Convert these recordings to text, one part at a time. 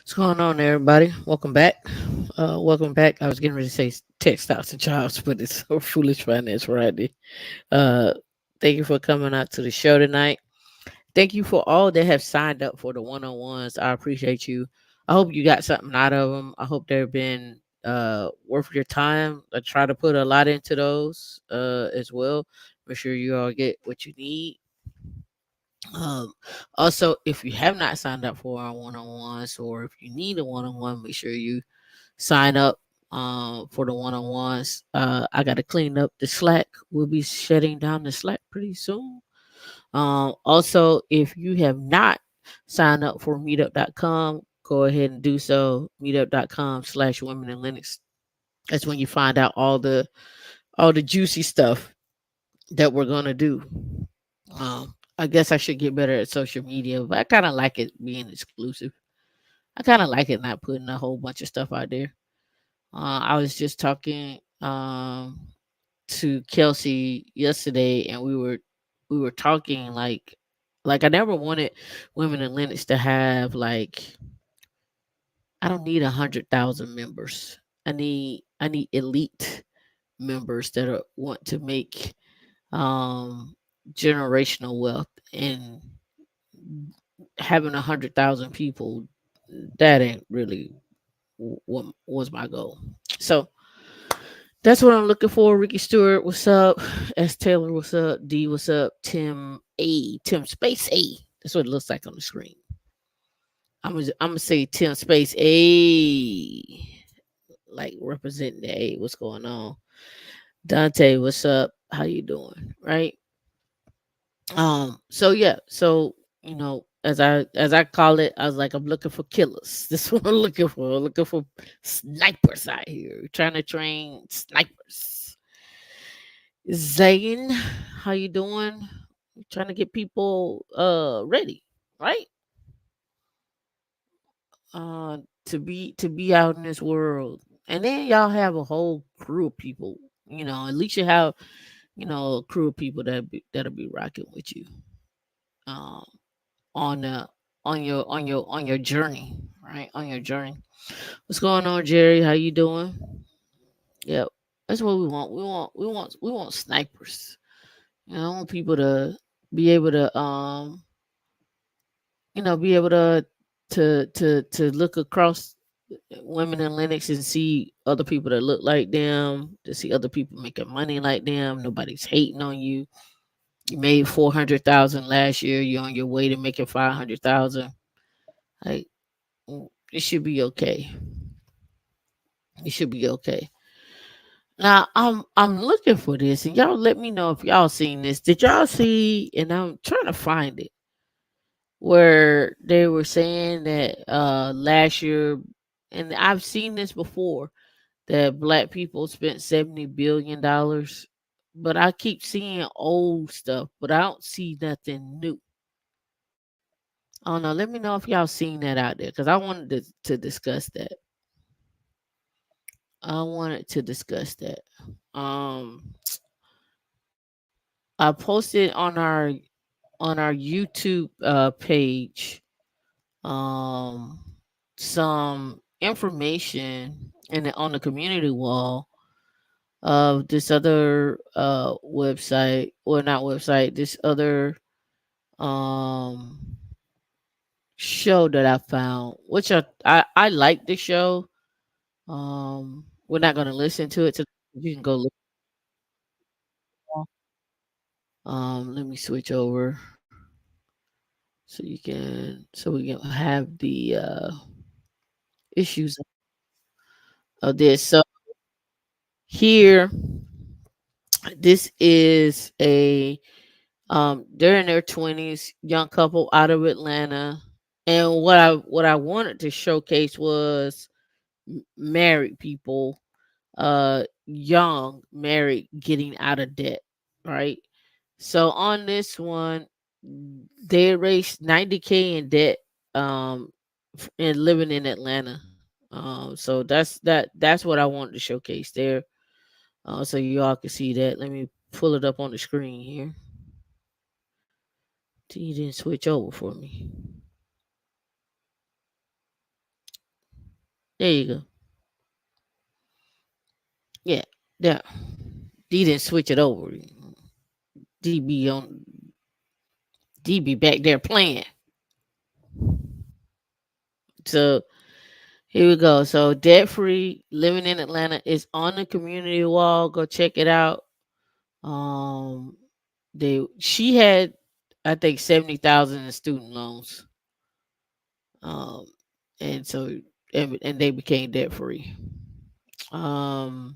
What's going on, everybody? Welcome back. Welcome back. I was getting ready to say textiles and jobs, but it's so foolish finance Friday. Uh, thank you for coming out to the show tonight. Thank you for all that have signed up for the one-on-ones. I appreciate you. I hope you got something out of them. I hope they've been worth your time. I try to put a lot into those as well. Make sure you all get what you need. Um, Also, if you have not signed up for our one-on-ones, or if you need a one-on-one, make sure you sign up for the one-on-ones. I got to clean up the Slack. We'll be shutting down the Slack pretty soon. Also, if you have not signed up for meetup.com, go ahead and do so. Meetup.com/women in Linux. That's when you find out all the juicy stuff that we're gonna do. I guess I should get better at social media, but I kind of like it being exclusive. I kind of like it not putting a whole bunch of stuff out there. I was just talking to Kelsey yesterday, and we were talking like I never wanted women in Linux to have like I don't need 100,000 members. I need elite members that want to make um generational wealth, and having 100,000 people, that ain't really what was my goal. So that's what I'm looking for. Ricky Stewart, what's up? S. Taylor, what's up? D, what's up? Tim Space A. That's what it looks like on the screen. I'm gonna say Tim Space A, like representing the A. What's going on? Dante, what's up? How you doing? Right. So yeah, so as I call it, I was like, I'm looking for killers. This is what I'm looking for. I'm looking for snipers out here. Trying to train snipers. Zayn, how you doing? Trying to get people ready, right? To be out in this world. And then y'all have a whole crew of people. At least you have, a crew of people that'll be rocking with you. Um on on your journey, right? On your journey. What's going on, Jerry? How you doing? Yep. That's what we want. We want snipers. I want people to be able to be able to look across women in Linux and see other people that look like them, to see other people making money like them. Nobody's hating on you. You made 400,000 last year. You're on your way to making 500,000. Like, it should be okay. It should be okay. Now I'm looking for this, and y'all let me know if y'all seen this. Did y'all see? And I'm trying to find it, where they were saying that last year, and I've seen this before, that black people spent $70 billion, but I keep seeing old stuff, but I don't see nothing new. I don't know. Let me know if y'all seen that out there, because I wanted to discuss that. I wanted to discuss that. Um, I posted on our YouTube page um some information on the community wall of this other website, or not website, this other um show that I found, which I like the show. We're not gonna listen to it. You can go look. Let me switch over so we can have the issues of this. So here, this is a they're in their 20s, young couple out of Atlanta. And what I wanted to showcase was married people, young married, getting out of debt, right? So on this one, they raised 90K in debt, and living in Atlanta. So that's what I wanted to showcase there. So you all can see that. Let me pull it up on the screen here. You didn't switch over for me. There you go. Yeah, yeah. D didn't switch it over. DB on DB back there playing. So here we go. So debt free living in Atlanta is on the community wall. Go check it out. Um, she had, I think, 70,000 in student loans. Um, and so and they became debt free. Um,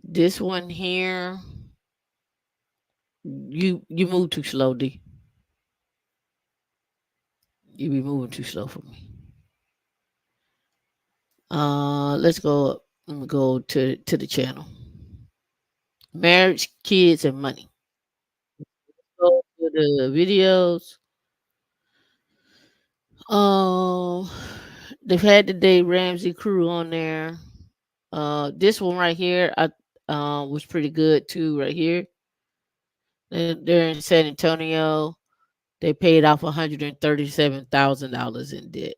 this one here, you move too slow, D. You be moving too slow for me. Let's go up. Let me go to the channel. Marriage, kids, and money. Go to the videos. Um, they've had the Dave Ramsey crew on there. This one right here, I was pretty good too. Right here, they're in San Antonio. They paid off $137,000 in debt.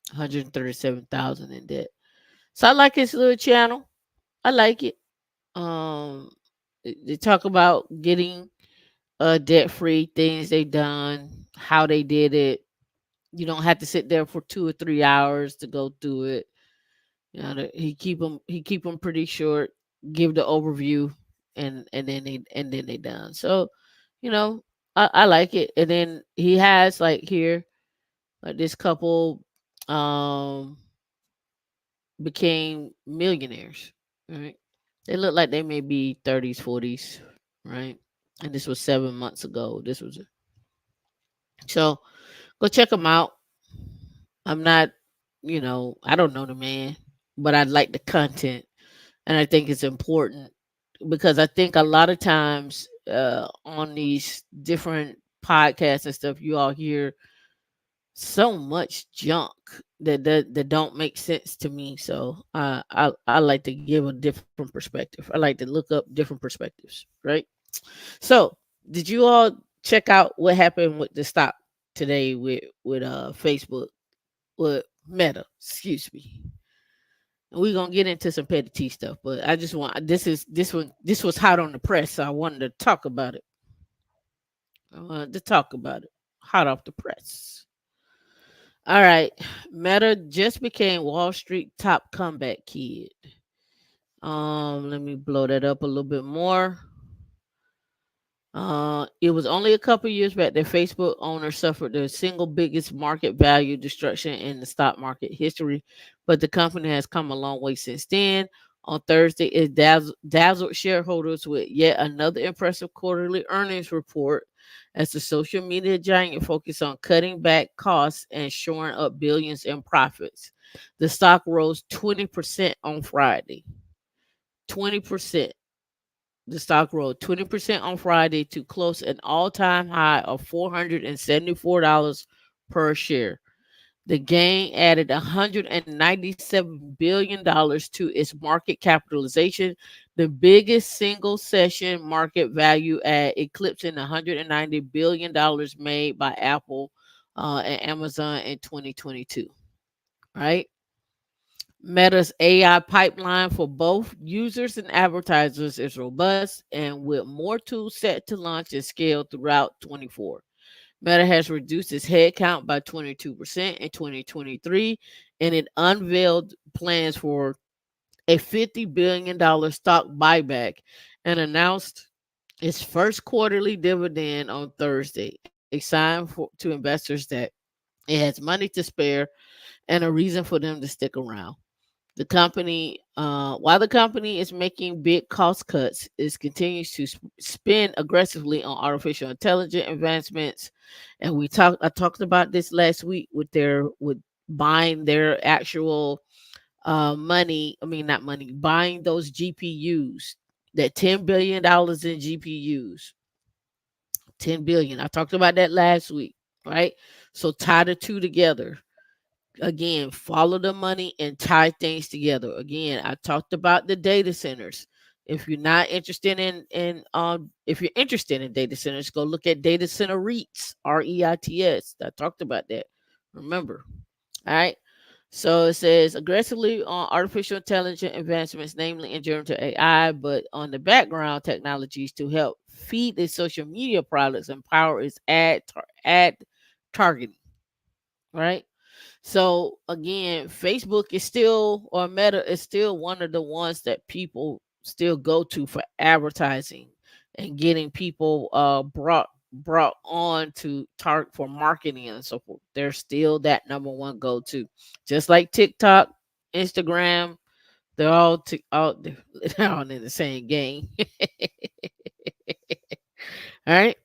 137,000 in debt. So I like his little channel. I like it. Um, they talk about getting debt free, things they've done, how they did it. You don't have to sit there for 2 or 3 hours to go through it. You know, he keep them pretty short. Give the overview, and then they done. So, you know, I like it. And then he has like here, like this couple, um, became millionaires. Right? They look like they may be 30s, 40s, right? And this was 7 months ago. This was so go check them out. I'm not, I don't know the man, but I like the content, and I think it's important because I think a lot of times on these different podcasts and stuff, you all hear so much junk that don't make sense to me. So I like to give a different perspective. I like to look up different perspectives, right? So did you all check out what happened with the stock today with Facebook, with Meta? Excuse me. And we're gonna get into some petty T stuff, but I just want this was hot on the press, so I wanted to talk about it. I wanted to talk about it. Hot off the press. All right. Meta just became Wall Street top comeback kid. Let me blow that up a little bit more. It was only a couple years back that Facebook owners suffered the single biggest market value destruction in the stock market history, but the company has come a long way since then. On Thursday, it dazzled shareholders with yet another impressive quarterly earnings report as the social media giant focused on cutting back costs and shoring up billions in profits. The stock rose 20% on Friday. 20%. The stock rose 20% on Friday to close an all-time high of $474 per share. The gain added $197 billion to its market capitalization, the biggest single session market value add, eclipsing $190 billion made by Apple and Amazon in 2022. Right? Meta's AI pipeline for both users and advertisers is robust and with more tools set to launch and scale throughout 24. Meta has reduced its headcount by 22% in 2023, and it unveiled plans for a $50 billion stock buyback and announced its first quarterly dividend on Thursday, a sign to investors that it has money to spare and a reason for them to stick around. While the company is making big cost cuts, it continues to spend aggressively on artificial intelligence advancements. And I talked about this last week with buying their actual money. I mean, not money, buying those GPUs. That $10 billion in GPUs. 10 billion. I talked about that last week, right? So tie the two together. Again, follow the money and tie things together. Again, I talked about the data centers. If you're not interested if you're interested in data centers, go look at data center REITs, REITs. I talked about that. Remember, all right. So it says aggressively on artificial intelligence advancements, namely in generative AI, but on the background technologies to help feed its social media products and power its ad targeting. Right. So again, Facebook is still, or Meta is still one of the ones that people still go to for advertising and getting people brought on to target for marketing and so forth. They're still that number one go to, just like TikTok, Instagram. They're all in the same game. All right,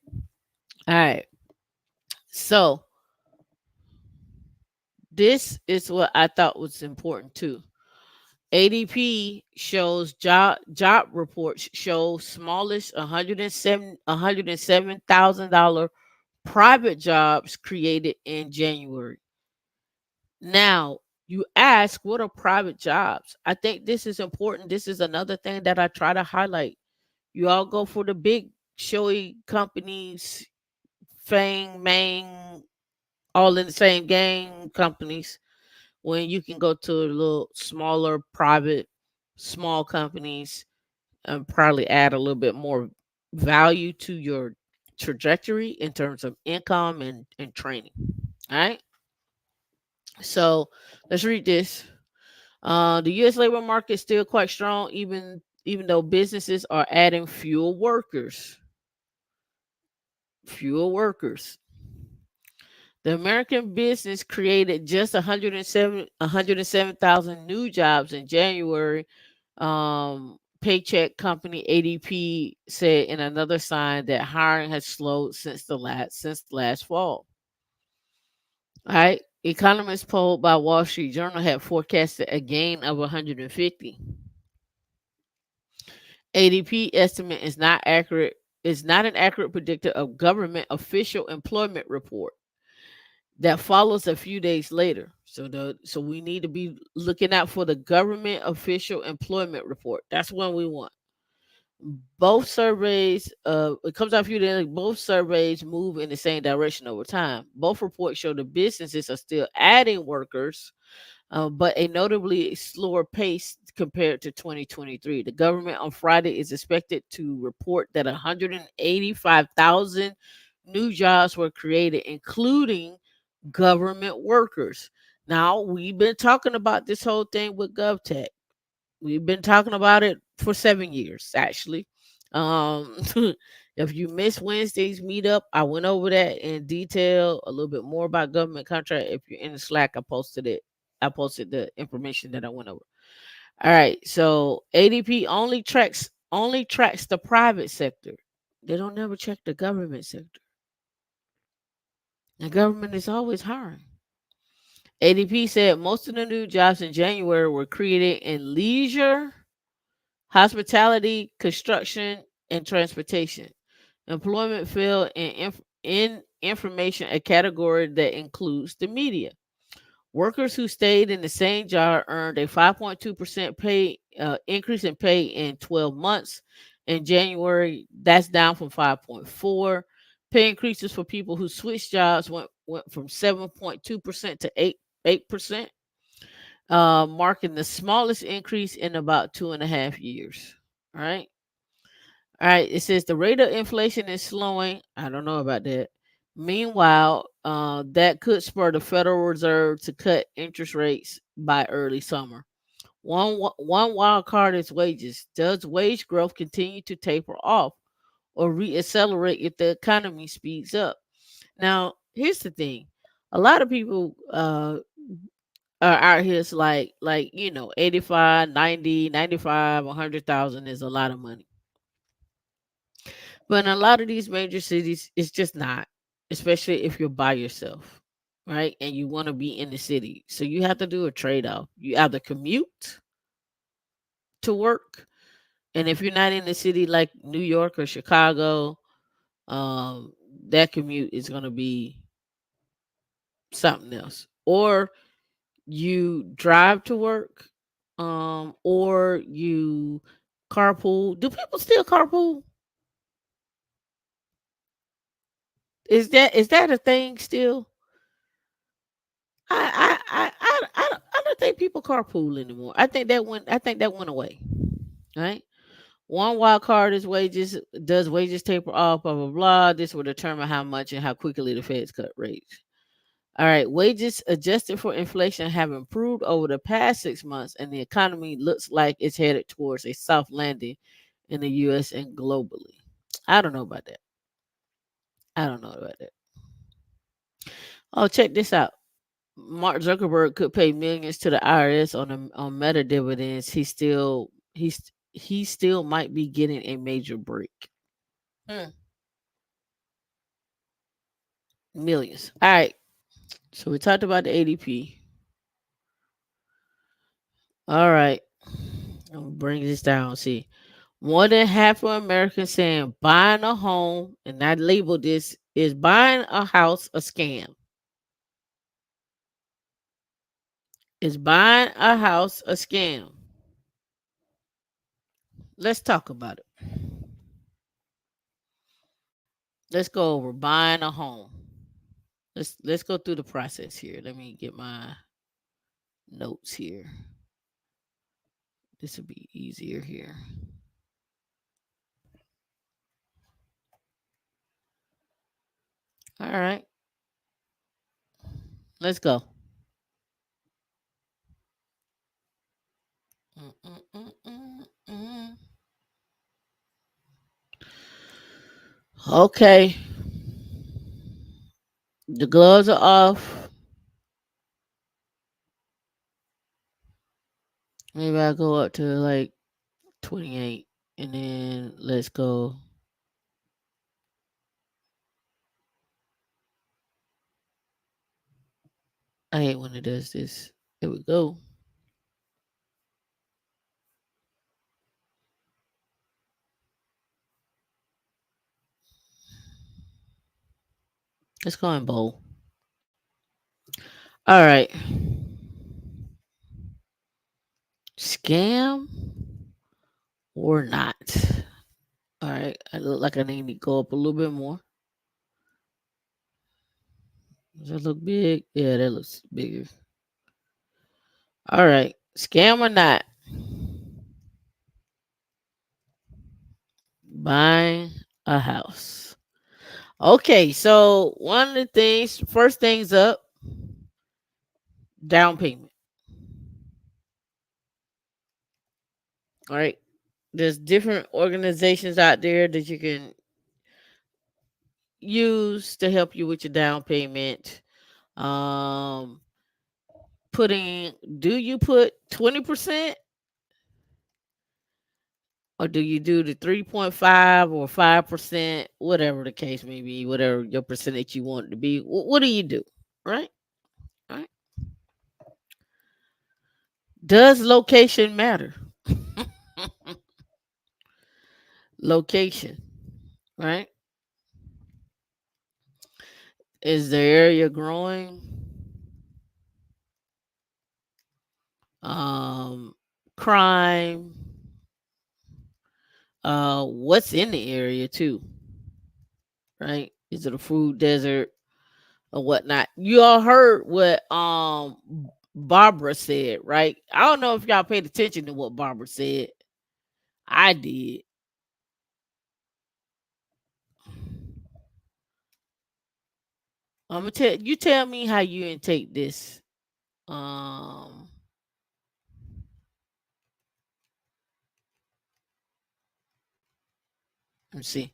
all right. So this is what I thought was important too. ADP shows job reports show smallest 107,000 private jobs created in January. Now, you ask, what are private jobs? I think this is important. This is another thing that I try to highlight. You all go for the big showy companies, Fang, Mang, all in the same gang companies, when you can go to a little smaller private small companies and probably add a little bit more value to your trajectory in terms of income and training. All right. So let's read this. The U.S. labor market is still quite strong, even though businesses are adding fewer workers. Fewer workers. The American business created just 107,000 new jobs in January. Paycheck company ADP said in another sign that hiring has slowed since last fall. All right. Economists polled by Wall Street Journal had forecasted a gain of 150. ADP estimate is not an accurate predictor of government official employment report that follows a few days later. So we need to be looking out for the government official employment report. That's one we want. Both surveys, it comes out a few days. Both surveys move in the same direction over time. Both reports show the businesses are still adding workers, but a notably slower pace compared to 2023. The government on Friday is expected to report that 185,000 new jobs were created, including government workers. Now, we've been talking about this whole thing with GovTech. We've been talking about it for 7 years, actually. Um, if you missed Wednesday's meetup, I went over that in detail, a little bit more about government contract. If you're in the Slack, I posted it. I posted the information that I went over. All right, so ADP only tracks the private sector. They don't never check the government sector. The government is always hiring. ADP said most of the new jobs in January were created in leisure, hospitality, construction, and transportation. Employment fell in information, a category that includes the media. Workers who stayed in the same job earned a 5.2% pay increase in pay in 12 months. In January, that's down from 5.4. Pay increases for people who switched jobs went from 7.2% to 8%, marking the smallest increase in about 2.5 years. All right. All right. It says the rate of inflation is slowing. I don't know about that. Meanwhile, that could spur the Federal Reserve to cut interest rates by early summer. One wild card is wages. Does wage growth continue to taper off or reaccelerate if the economy speeds up? Now, here's the thing. A lot of people out here, it's like 85, 90, 95, 100,000 is a lot of money. But in a lot of these major cities, it's just not, especially if you're by yourself, right? And you want to be in the city. So you have to do a trade off. You either commute to work, and if you're not in the city like New York or Chicago, um, that commute is going to be something else. Or you drive to work, or you carpool. Do people still carpool? Is that a thing still? I don't think people carpool anymore. I think that went away. Right? One wild card is wages. Does wages taper off? Blah blah blah. This will determine how much and how quickly the Feds cut rates. All right, wages adjusted for inflation have improved over the past 6 months, and the economy looks like it's headed towards a soft landing in the U.S. and globally. I don't know about that. I don't know about that. Oh, check this out. Mark Zuckerberg could pay millions to the IRS on Meta dividends. He still might be getting a major break. Hmm, millions. All right. So we talked about the ADP. All right. I'm gonna bring this down. See, more than half of Americans saying buying a home, and I label this is buying a house a scam. Is buying a house a scam? Let's talk about it. Let's go over buying a home. Let's go through the process here. Let me get my notes here. This will be easier here. All right, let's go. Mm, mm, mm, mm, mm. Okay, the gloves are off. Maybe I go up to like 28, and then let's go. I hate when it does this. Here we go. Let's go in bold. All right. Scam or not? All right. I look like I need to go up a little bit more. Does that look big? Yeah, that looks bigger. All right. Scam or not? Buying a house. Okay. So, one of the things, first things up, down payment. All right. There's different organizations out there that you can use to help you with your down payment. Um, putting do you put 20% or do you do the 3.5 or 5%, whatever the case may be, whatever your percentage you want it to be? What do you do? Right? Right? Does location matter? Location, right? Is the area growing? Um, crime, what's in the area too, right? Is it a food desert or whatnot? You all heard what Barbara said, right? I don't know if y'all paid attention to what Barbara said. I did. I'm gonna tell you. Tell me how you intake this. Um, let's see.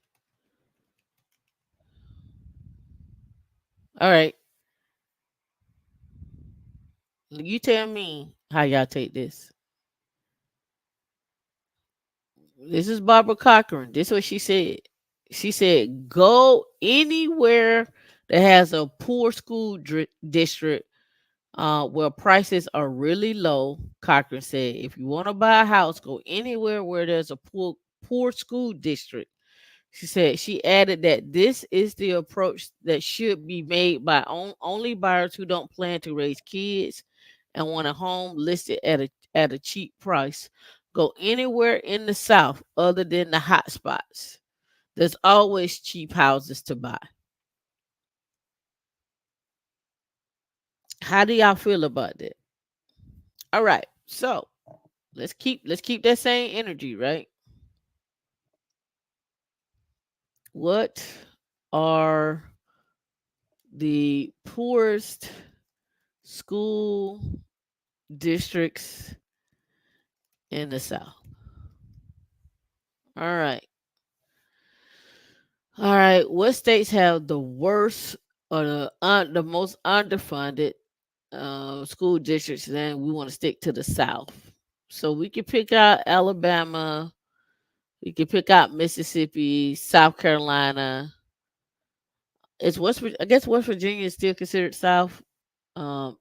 All right, you tell me how y'all take this. This is Barbara Cochran. This is what she said. She said, "Go anywhere that has a poor school district where prices are really low." Cochran said, "If you want to buy a house, go anywhere where there's a poor school district." She said she added that this is the approach that should be made by only buyers who don't plan to raise kids and want a home listed at a cheap price. Go anywhere in the South other than the hot spots. There's always cheap houses to buy. How do y'all feel about that? All right. So let's keep that same energy, right? What are the poorest school districts in the South? All right. All right. What states have the worst or the most underfunded school districts? Then we want to stick to the South. So we can pick out Alabama. We can pick out Mississippi, South Carolina. I guess West Virginia is still considered South.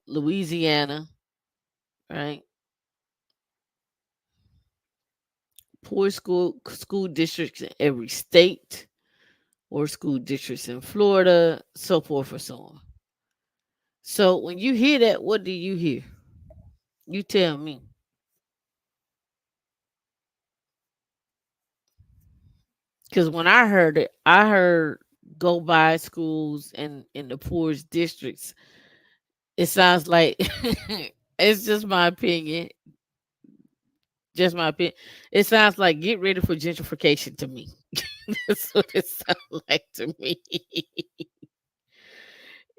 Louisiana, right? Poor school districts in every state, or school districts in Florida, so forth and so on. So when you hear that, what do you hear? You tell me. Because when I heard it, I heard go by schools in the poorest districts. It sounds like it's just my opinion. Just my opinion. It sounds like get ready for gentrification to me. That's what it sounds like to me.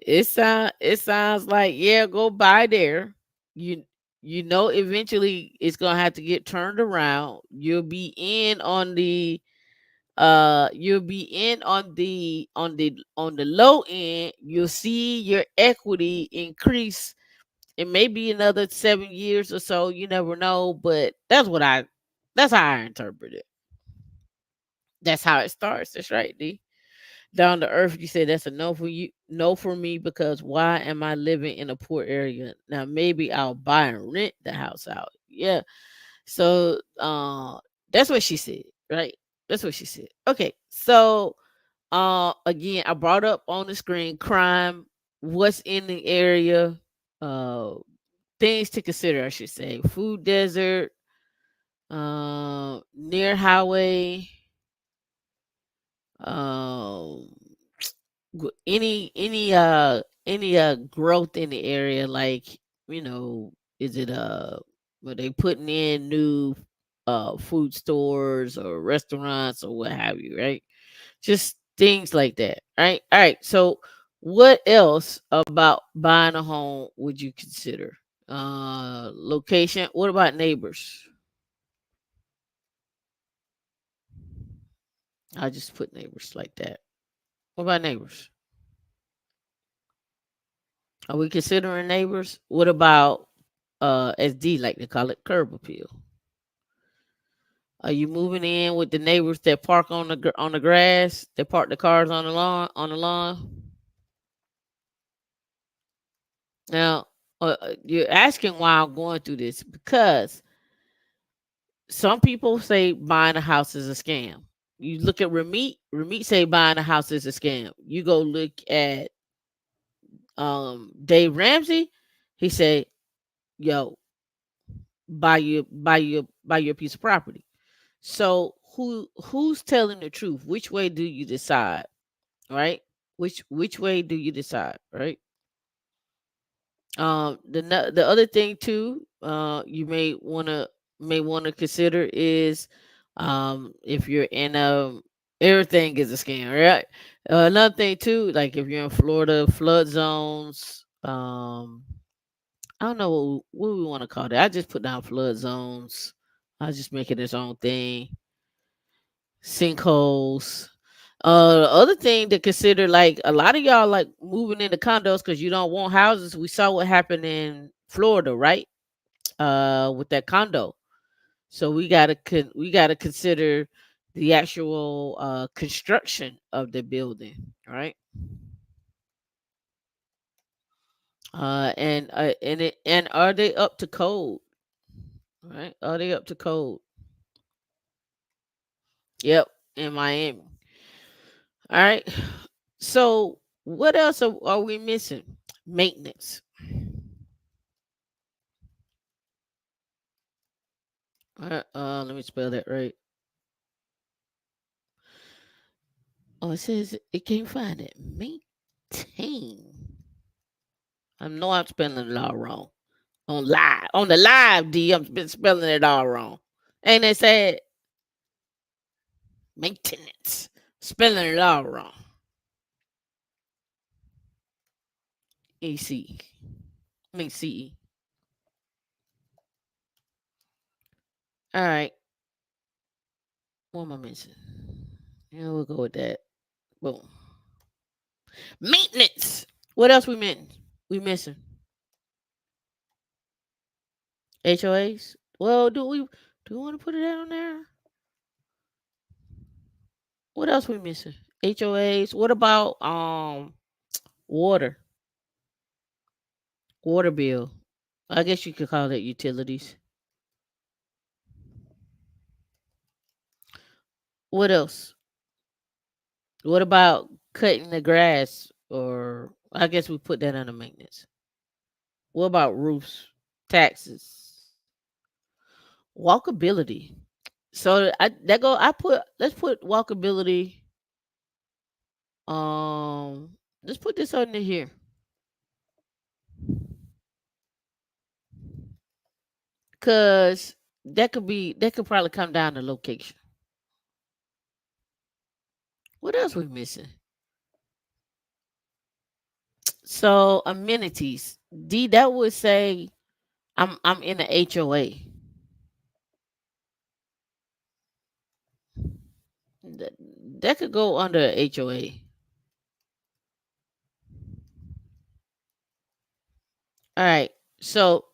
It sounds like, yeah, go by there. You you know eventually it's gonna have to get turned around. You'll be in on the low end. You'll see your equity increase in maybe another 7 years or so. You never know, but that's how I interpret it. That's how it starts. That's right, D. Down to earth, you say that's a no for you, no for me, because why am I living in a poor area? Now maybe I'll buy and rent the house out. Yeah. So that's what she said, right? That's what she said. Okay. So again, I brought up on the screen crime, what's in the area, uh things to consider, I should say. Food desert, near highway, um any growth in the area, like, is it were they putting in new food stores or restaurants or what have you, right? Just things like that, right? All right, so what else about buying a home would you consider? Location. What about neighbors? I just put neighbors like that. What about neighbors? Are we considering neighbors? What about SD, like they call it, curb appeal? Are you moving in with the neighbors that park on the grass? They park the cars on the lawn. Now, you're asking why I'm going through this, because some people say buying a house is a scam. You look at Ramit. Ramit say buying a house is a scam. You go look at Dave Ramsey. He say, yo, buy your piece of property. So who's telling the truth? Which way do you decide, right? Which way do you decide, right? The other thing too, you may want to consider is, if you're in everything is a scam, right? Another thing too, like if you're in Florida, flood zones. I don't know what we want to call that. I just put down flood zones. I just make it its own thing. Sinkholes. The other thing to consider, like a lot of y'all like moving into condos because you don't want houses. We saw what happened in Florida, right? With that condo. So we gotta consider the actual construction of the building, right? And are they up to code? Right? Are they up to code? Yep, in Miami. All right. So what else are we missing? Maintenance. Let me spell that right. Oh, it says it can't find it. Maintain. I know I'm spelling it all wrong. On the live D. I'm been spelling it all wrong. Ain't they said maintenance? Spelling it all wrong. EC. I mean CE. All right. What am I missing? Yeah, we'll go with that. Boom. Maintenance. What else we missing? We missing HOAs. Well, do we want to put it on there? What else we missing? HOAs. What about water? Water bill. I guess you could call it utilities. What else? What about cutting the grass? Or I guess we put that under maintenance. What about roofs? Taxes. Walkability. So I that go I put let's put walkability. Let's put this under here. Cause that could probably come down to location. What else we missing? So amenities. D that would say I'm in the HOA. That, that could go under HOA. All right. So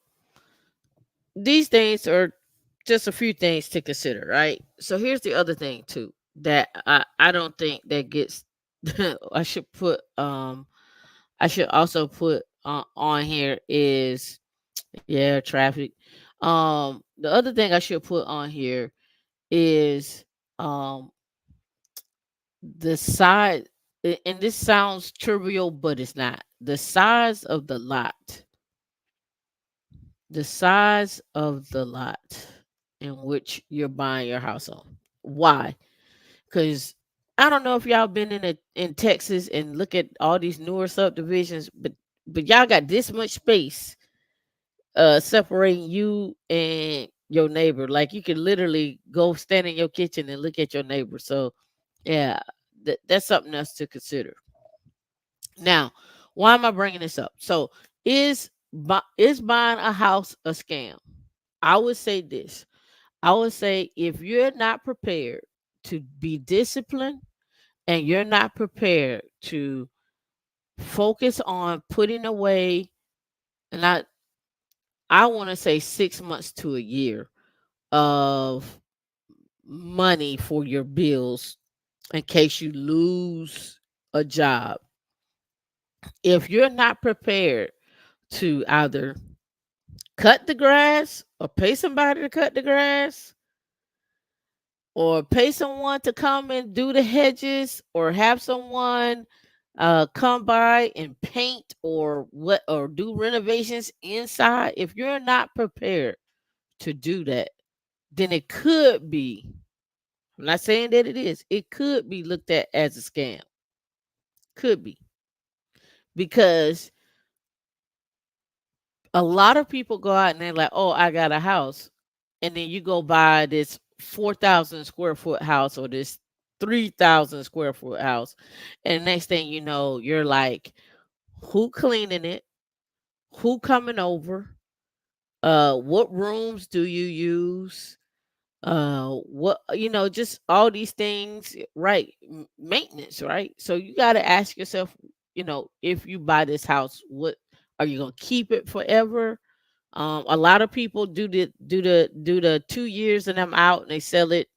these things are just a few things to consider, right? So here's the other thing too that I don't think that gets I should put I should also put on here is yeah, traffic. The other thing I should put on here is um the size and this sounds trivial but it's not. The size of the lot. The size of the lot in which you're buying your house on. Why? Because I don't know if y'all been in Texas and look at all these newer subdivisions, but y'all got this much space separating you and your neighbor. Like you can literally go stand in your kitchen and look at your neighbor. So yeah, that's something else to consider. Now, why am I bringing this up? So is buying a house a scam? I would say this. I would say if you're not prepared to be disciplined and you're not prepared to focus on putting away, and I want to say 6 months to a year of money for your bills in case you lose a job. If you're not prepared to either cut the grass or pay somebody to cut the grass or pay someone to come and do the hedges or have someone come by and paint or do renovations inside, if you're not prepared to do that, then it could be, I'm not saying that it is, it could be looked at as a scam. Could be. Because a lot of people go out and they're like, oh, I got a house. And then you go buy this 4,000 square foot house or this 3,000 square foot house. And next thing you know, you're like, who cleaning it? Who coming over? What rooms do you use? What, just all these things, right? Maintenance, right? So you got to ask yourself, if you buy this house, what are you going to keep it forever? A lot of people do the 2 years and I'm out and they sell it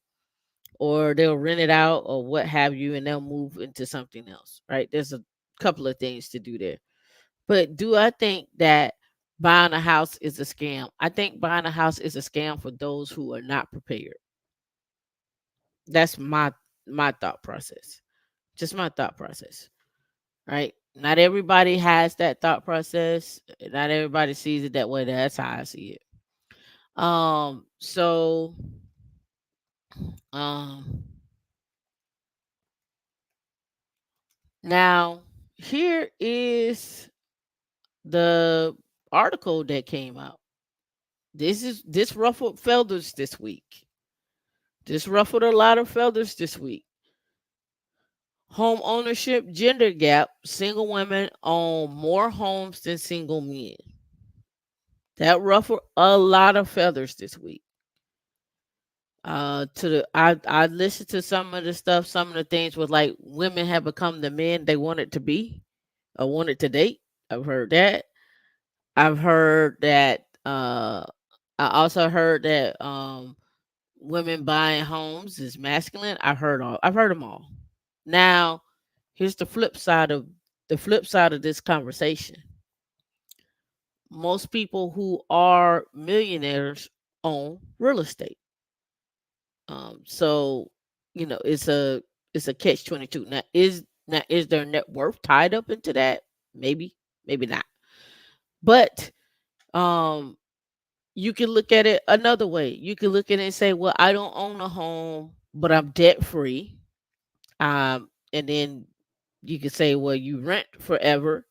or they'll rent it out or what have you and they'll move into something else, right? There's a couple of things to do there. But do I think that buying a house is a scam? I think buying a house is a scam for those who are not prepared. That's my thought process. Just my thought process, right? Not everybody has that thought process. Not everybody sees it that way. That's how I see it. So um now here is the article that came out. This ruffled feathers this week. This ruffled a lot of feathers this week. Home ownership gender gap. Single women own more homes than single men. That ruffled a lot of feathers this week. To the I listened to some of the stuff. Some of the things was like women have become the men they wanted to be or wanted to date. I've heard that. I've heard that. I also heard that women buying homes is masculine. I've heard them all. Now, here's the flip side of this conversation. Most people who are millionaires own real estate. So it's a catch 22. Now is their net worth tied up into that? Maybe, maybe not. But um you can look at it another way. You can look at it and say, well, I don't own a home, but I'm debt free. And then you can say, well, you rent forever.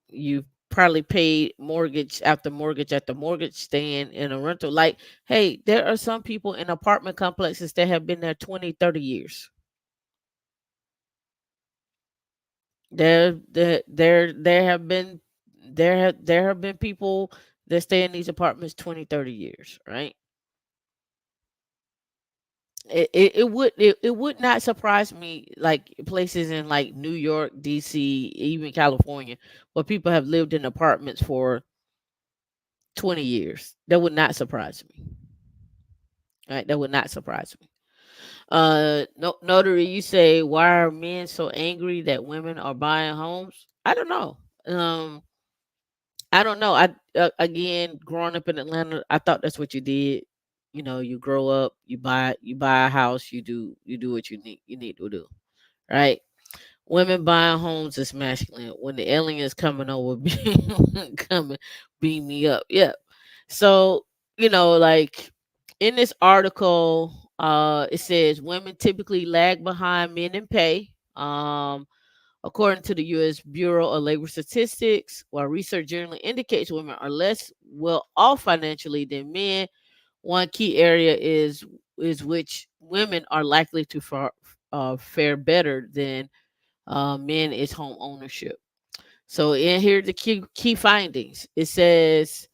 You probably paid mortgage after mortgage after mortgage staying in a rental. Like, hey, there are some people in apartment complexes that have been there 20, 30 years. There have been there have been people that stay in these apartments 20, 30 years, right? It would not surprise me, like places in like New York, DC, even California, where people have lived in apartments for 20 years. That would not surprise me. Right? That would not surprise me. No, notary, you say, why are men so angry that women are buying homes? I don't know. Um, I don't know. Again, growing up in Atlanta, I thought that's what you did. You grow up, you buy a house, you do what you need to do, right? Women buying homes is masculine. When the aliens coming over, coming beam me up. Yeah. So like in this article, it says women typically lag behind men in pay. According to the U.S. Bureau of Labor Statistics, while research generally indicates women are less well off financially than men, one key area is which women are likely to fare better than men is home ownership. So in here are the key findings. It says,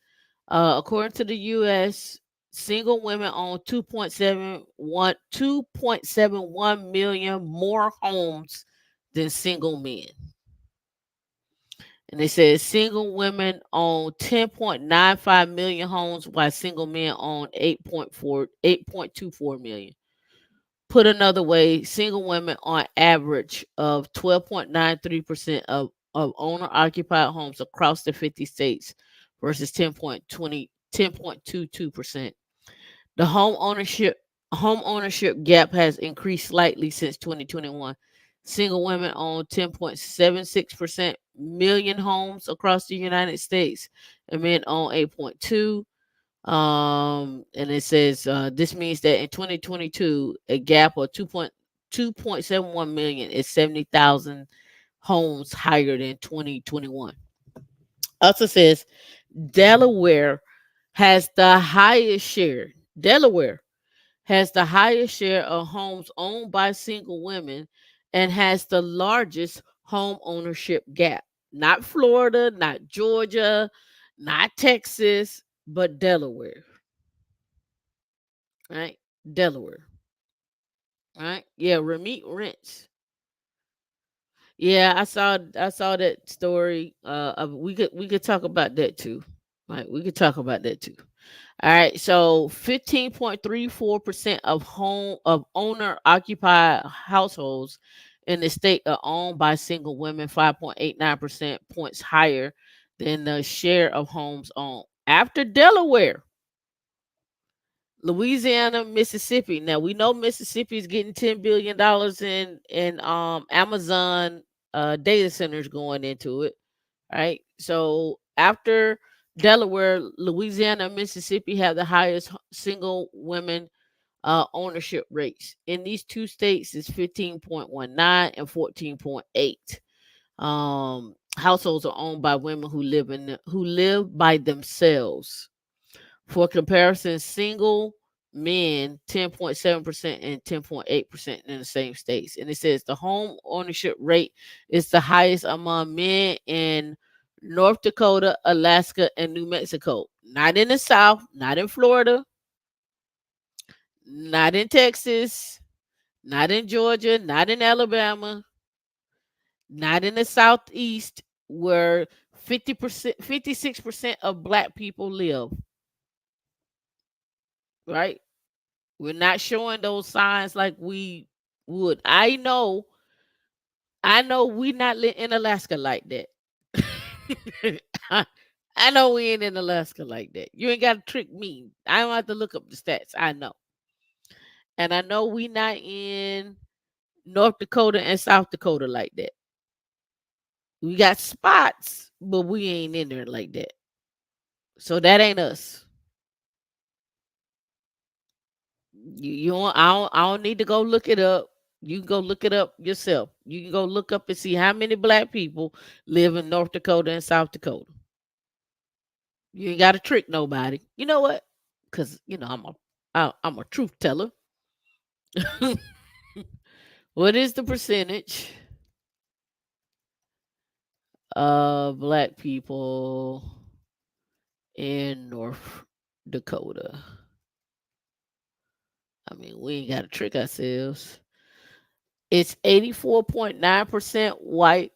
according to the U.S., single women own 2.71 million more homes than single men. And they said single women own 10.95 million homes, while single men own 8.24 million. Put another way, single women on average of 12.93% of owner occupied homes across the 50 states versus 10.22%. The home ownership gap has increased slightly since 2021. Single women own 10.76% million homes across the United States, and men own 8.2. And it says this means that in 2022, a gap of 2.71 million is 70,000 homes higher than 2021. Also says Delaware has the highest share. Delaware has the highest share of homes owned by single women and has the largest home ownership gap. Not Florida, not Georgia, not Texas, but Delaware, right? Delaware, right? Yeah, Ramit rents. Yeah, I saw that story. We could talk about that too. Right, we could talk about that too. All right, so 15.34% of owner occupied households in the state are owned by single women, 5.89% points higher than the share of homes owned. After Delaware, Louisiana, Mississippi. Now we know Mississippi is getting $10 billion in Amazon data centers going into it, right? So after Delaware, Louisiana, and Mississippi have the highest single women ownership rates. In these two states, is 15.19 and 14.8. Households are owned by women who live by themselves. For comparison, single men 10.7% and 10.8% in the same states. And it says the home ownership rate is the highest among men in North Dakota, Alaska, and New Mexico. Not in the South, not in Florida, not in Texas, not in Georgia, not in Alabama, not in the Southeast, where 50%, 56% of black people live, right? We're not showing those signs like we would. I know we not in Alaska like that. I I know we ain't in Alaska like that. You ain't got to trick me. I don't have to look up the stats. I know. And I know we not in North Dakota and South Dakota like that. We got spots, but we ain't in there like that. So that ain't us. You don't, I don't need to go look it up. You can go look it up yourself. You can go look up and see how many black people live in North Dakota and South Dakota. You ain't got to trick nobody. You know what? Because I'm a truth teller. What is the percentage of black people in North Dakota? I mean, we ain't got to trick ourselves. It's 84.9% white,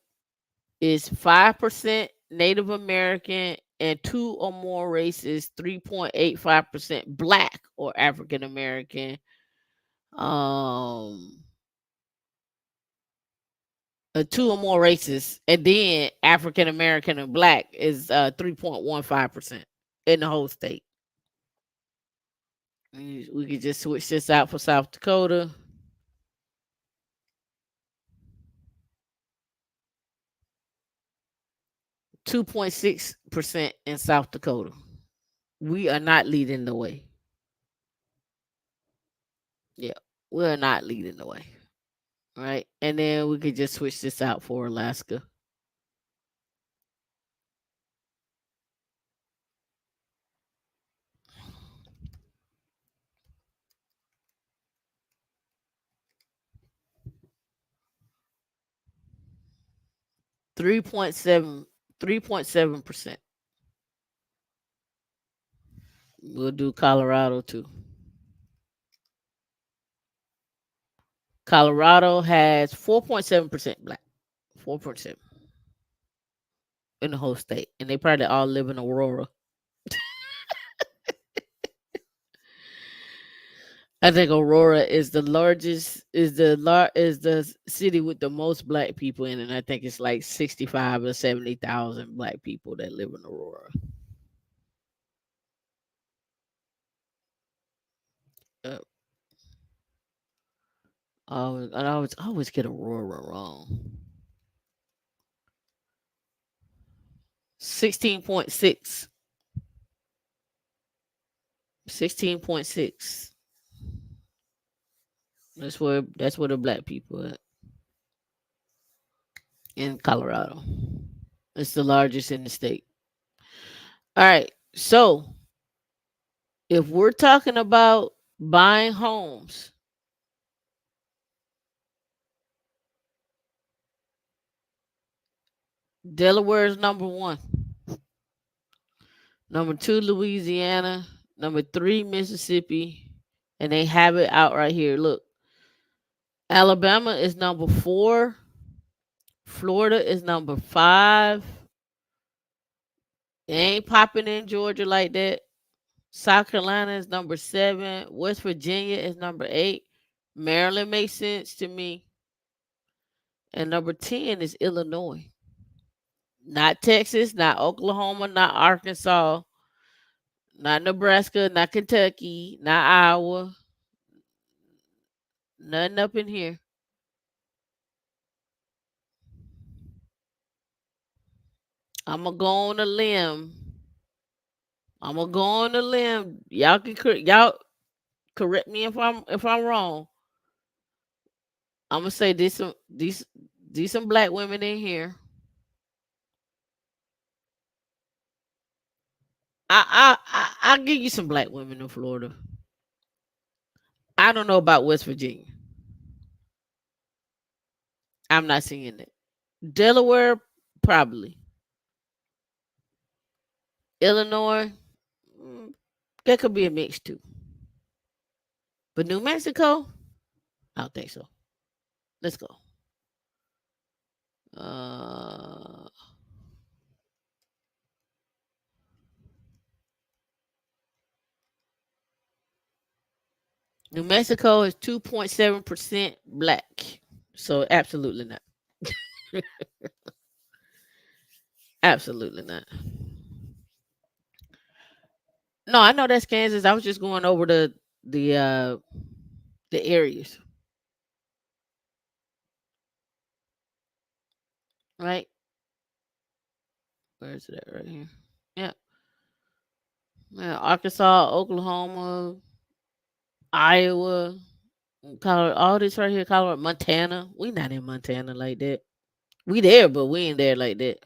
is 5% Native American, and two or more races, 3.85% black or African American. Um Two or more races, and then African American and black is 3.15% in the whole state. We could just switch this out for South Dakota. 2.6% in South Dakota. We are not leading the way. Yeah, we're not leading the way. Right. And then we could just switch this out for Alaska. 3.7 3.7%. We'll do Colorado too. Colorado has 4.7% black. 4.7 in the whole state. And they probably all live in Aurora. I think Aurora is the largest, is the city with the most black people in it. And I think it's like 65 or 70,000 black people that live in Aurora. Uh, I always get Aurora wrong. 16.6. 16.6. That's where the black people at in Colorado. It's the largest in the state. All right. So if we're talking about buying homes, Delaware is number one. Number two, Louisiana. Number three, Mississippi. And they have it out right here. Look, Alabama is number four. Florida is number five. It ain't popping in Georgia like that. South Carolina is number seven. West Virginia is number eight. Maryland makes sense to me. And number 10 is Illinois. Not Texas, not Oklahoma, not Arkansas, not Nebraska, not Kentucky, not Iowa. Nothing up in here. I'm gonna go on a limb. I'm gonna go on a limb. Y'all correct me if I'm wrong. I'm gonna say these some black women in here. I'll give you some black women in Florida. I don't know about West Virginia. I'm not seeing it. Delaware, probably. Illinois, mm, that could be a mix too. But New Mexico, I don't think so. Let's go. Uh, New Mexico is 2.7% black. So absolutely not. Absolutely not. No, I know that's Kansas. I was just going over the areas, right? Where is it at? Right here. Yeah. Yeah. Arkansas, Oklahoma, Iowa, Colorado, all this right here, Colorado, Montana. We not in Montana like that. We there, but we ain't there like that.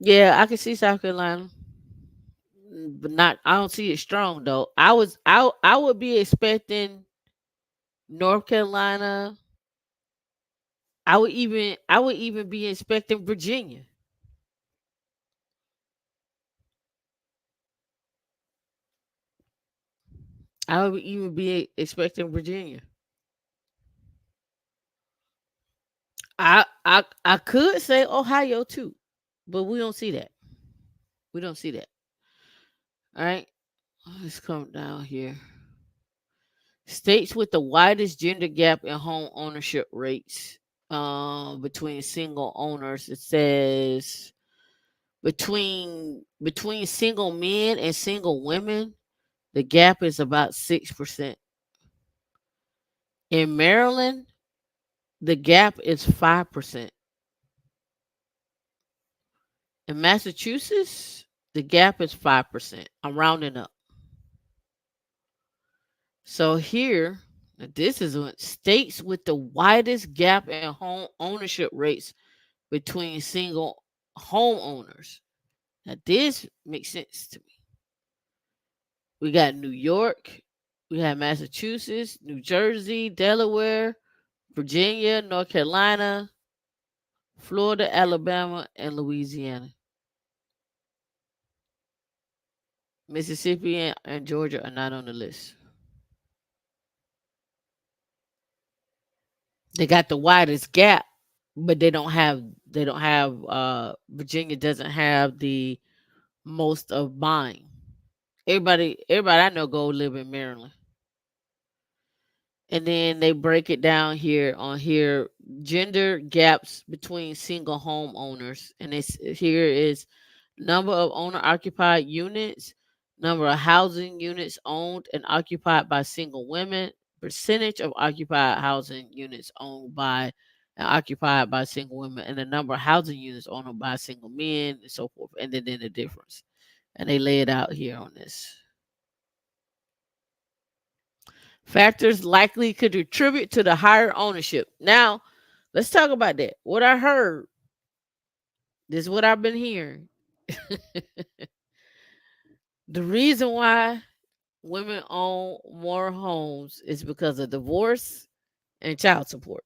Yeah, I can see South Carolina, but not. I don't see it strong though. I would be expecting North Carolina. I would even be expecting Virginia. I would even be expecting Virginia. I could say Ohio too, but we don't see that. We don't see that. All right, let's come down here. States with the widest gender gap in home ownership rates between single owners. It says between single men and single women, the gap is about 6%. In Maryland, the gap is 5%. In Massachusetts, the gap is 5%. I'm rounding up. So here, this is what states with the widest gap in home ownership rates between single homeowners. Now, this makes sense to me. We got New York, we have Massachusetts, New Jersey, Delaware, Virginia, North Carolina, Florida, Alabama, and Louisiana. Mississippi and Georgia are not on the list. They got the widest gap, but they don't have Virginia doesn't have the most of buying. Everybody I know go live in Maryland. And then they break it down here on here gender gaps between single homeowners, and it's here is number of owner occupied units, number of housing units owned and occupied by single women, percentage of occupied housing units owned by and occupied by single women, and the number of housing units owned by single men, and so forth, and then the difference, and they lay it out here on this. Factors likely could contribute to the higher ownership. Now, let's talk about that. What I heard, this is what I've been hearing. The reason why women own more homes is because of divorce and child support.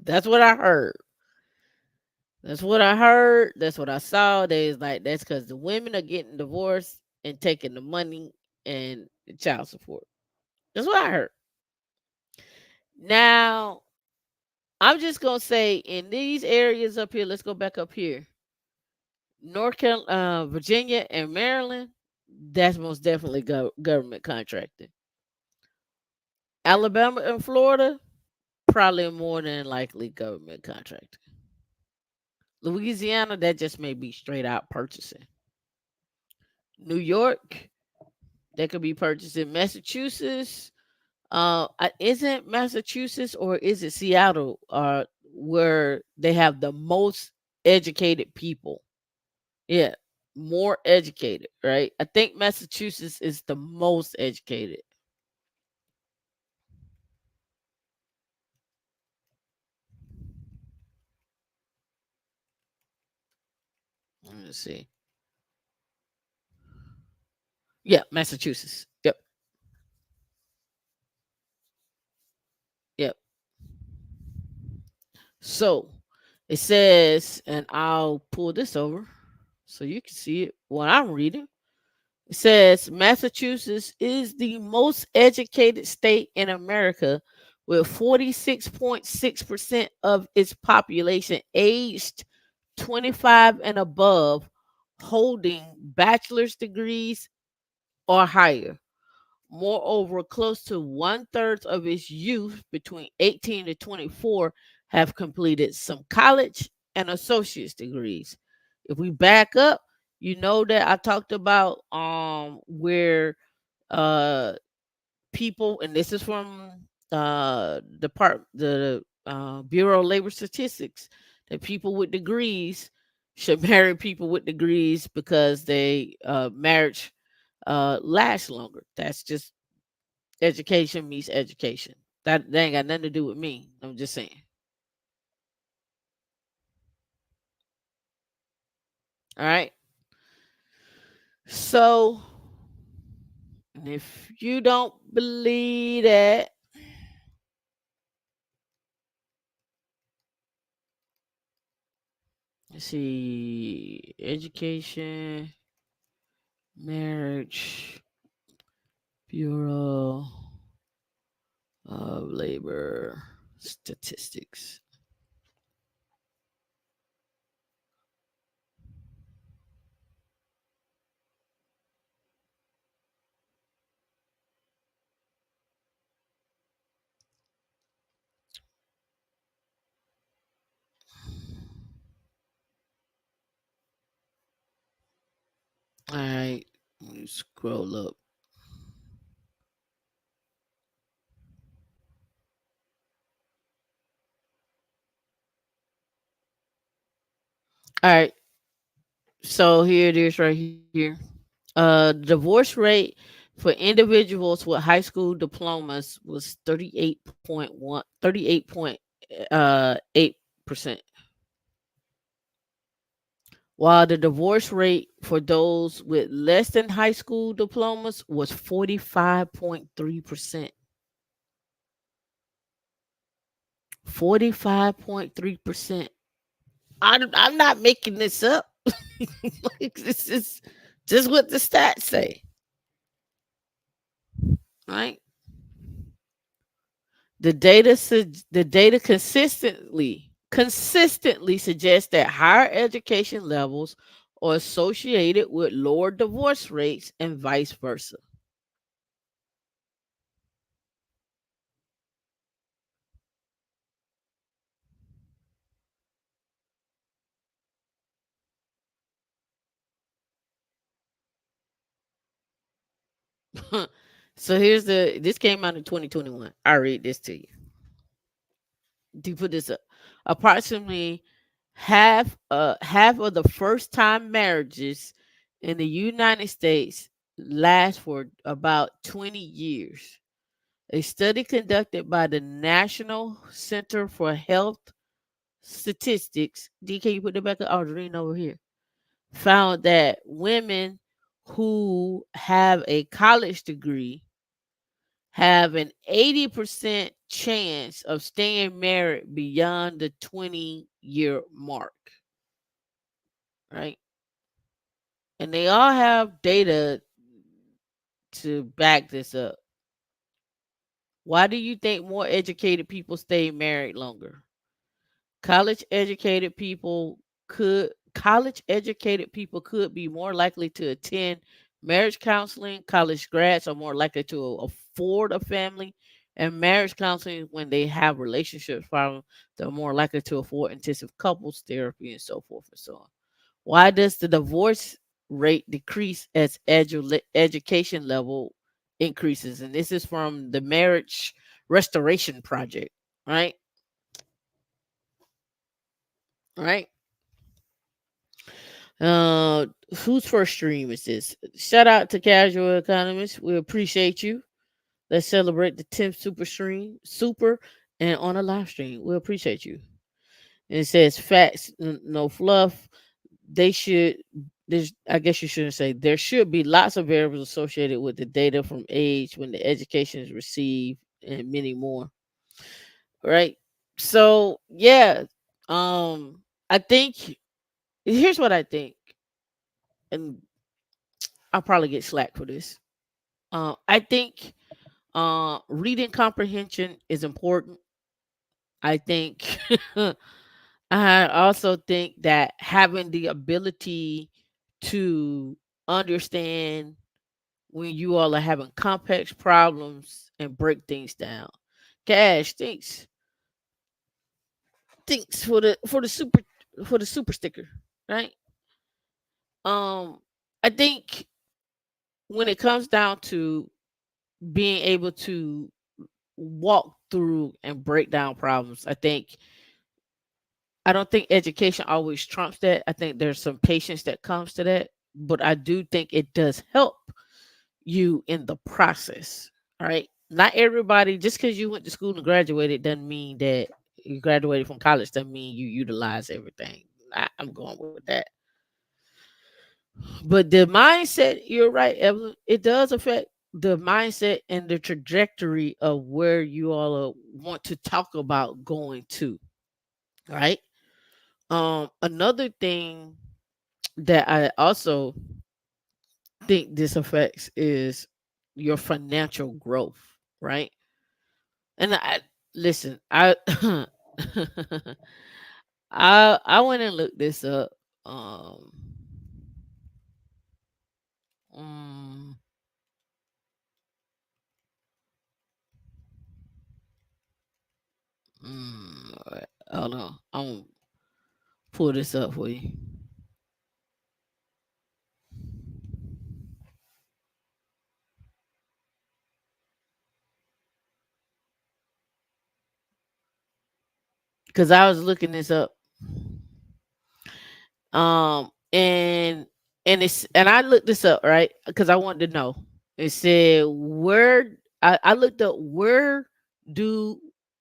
That's what I heard. That's what I heard. That's what I saw. There's like that's because the women are getting divorced and taking the money and the child support. That's what I heard. Now, I'm just gonna say in these areas up here, let's go back up here. North Carolina, Virginia, and Maryland, that's most definitely government contracting. Alabama and Florida, probably more than likely government contracting. Louisiana, that just may be straight out purchasing. New York, that could be purchasing. Massachusetts, isn't Massachusetts or is it Seattle where they have the most educated people? Yeah, more educated, right? I think Massachusetts is the most educated. Let's see. Yeah, Massachusetts. Yep. Yep. So it says, and I'll pull this over so you can see it what I'm reading. It says Massachusetts is the most educated state in America with 46.6% of its population aged 25 and above holding bachelor's degrees or higher. Moreover, close to one third of its youth between 18 to 24 have completed some college and associate's degrees. If we back up, you know that I talked about where uh people, and this is from the Bureau of Labor Statistics, that people with degrees should marry people with degrees because they marriage lasts longer. That's just education meets education. That ain't got nothing to do with me. I'm just saying. All right. So if you don't believe that, let's see, education, marriage, Bureau of Labor Statistics. All right. Let me scroll up. All right. So here it is right here. Divorce rate for individuals with high school diplomas was 38.8%, while the divorce rate for those with less than high school diplomas was 45.3%. 45.3%. I'm not making this up. Like, this is just what the stats say, right? The data consistently suggests that higher education levels are associated with lower divorce rates and vice versa. So here's this came out in 2021. I read this to you. To put this up, approximately half of the first time marriages in the United States last for about 20 years. A study conducted by the National Center for Health Statistics, D, can you put it back up? Audrey over here, found that women who have a college degree have an 80% chance of staying married beyond the 20-year mark, right? And they all have data to back this up. Why do you think more educated people stay married longer? College educated people could be more likely to attend marriage counseling. College grads are more likely to afford a family, and marriage counseling when they have relationships problems, they're more likely to afford intensive couples therapy and so forth and so on. Why does the divorce rate decrease as education level increases? And this is from the Marriage Restoration Project, right? Right. Uh, whose first stream is this? Shout out to Casual Economists. We appreciate you. Let's celebrate the 10th super, and on a live stream. We appreciate you. And it says facts, no fluff. they should there's I guess you shouldn't say there should be lots of variables associated with the data from age when the education is received and many more. Right. So yeah, I think here's what I think, and I'll probably get slack for this. I think reading comprehension is important. I think I also think that having the ability to understand when you all are having complex problems and break things down. Cash thinks for the super sticker, right? Um, I think when it comes down to being able to walk through and break down problems, I don't think education always trumps that. I think there's some patience that comes to that, but I do think it does help you in the process. All right. Not everybody, just because you went to school and graduated, doesn't mean that you graduated from college, doesn't mean you utilize everything. I'm going with that. But the mindset, you're right, Evelyn, it does affect the mindset and the trajectory of where you all want to talk about going to. Right. Another thing that I also think this affects is your financial growth, right? And I listen, I went and looked this up. Um, mm, hold on, I'm gonna pull this up for you because I was looking this up. And and I looked this up right because I wanted to know. It said where I looked up do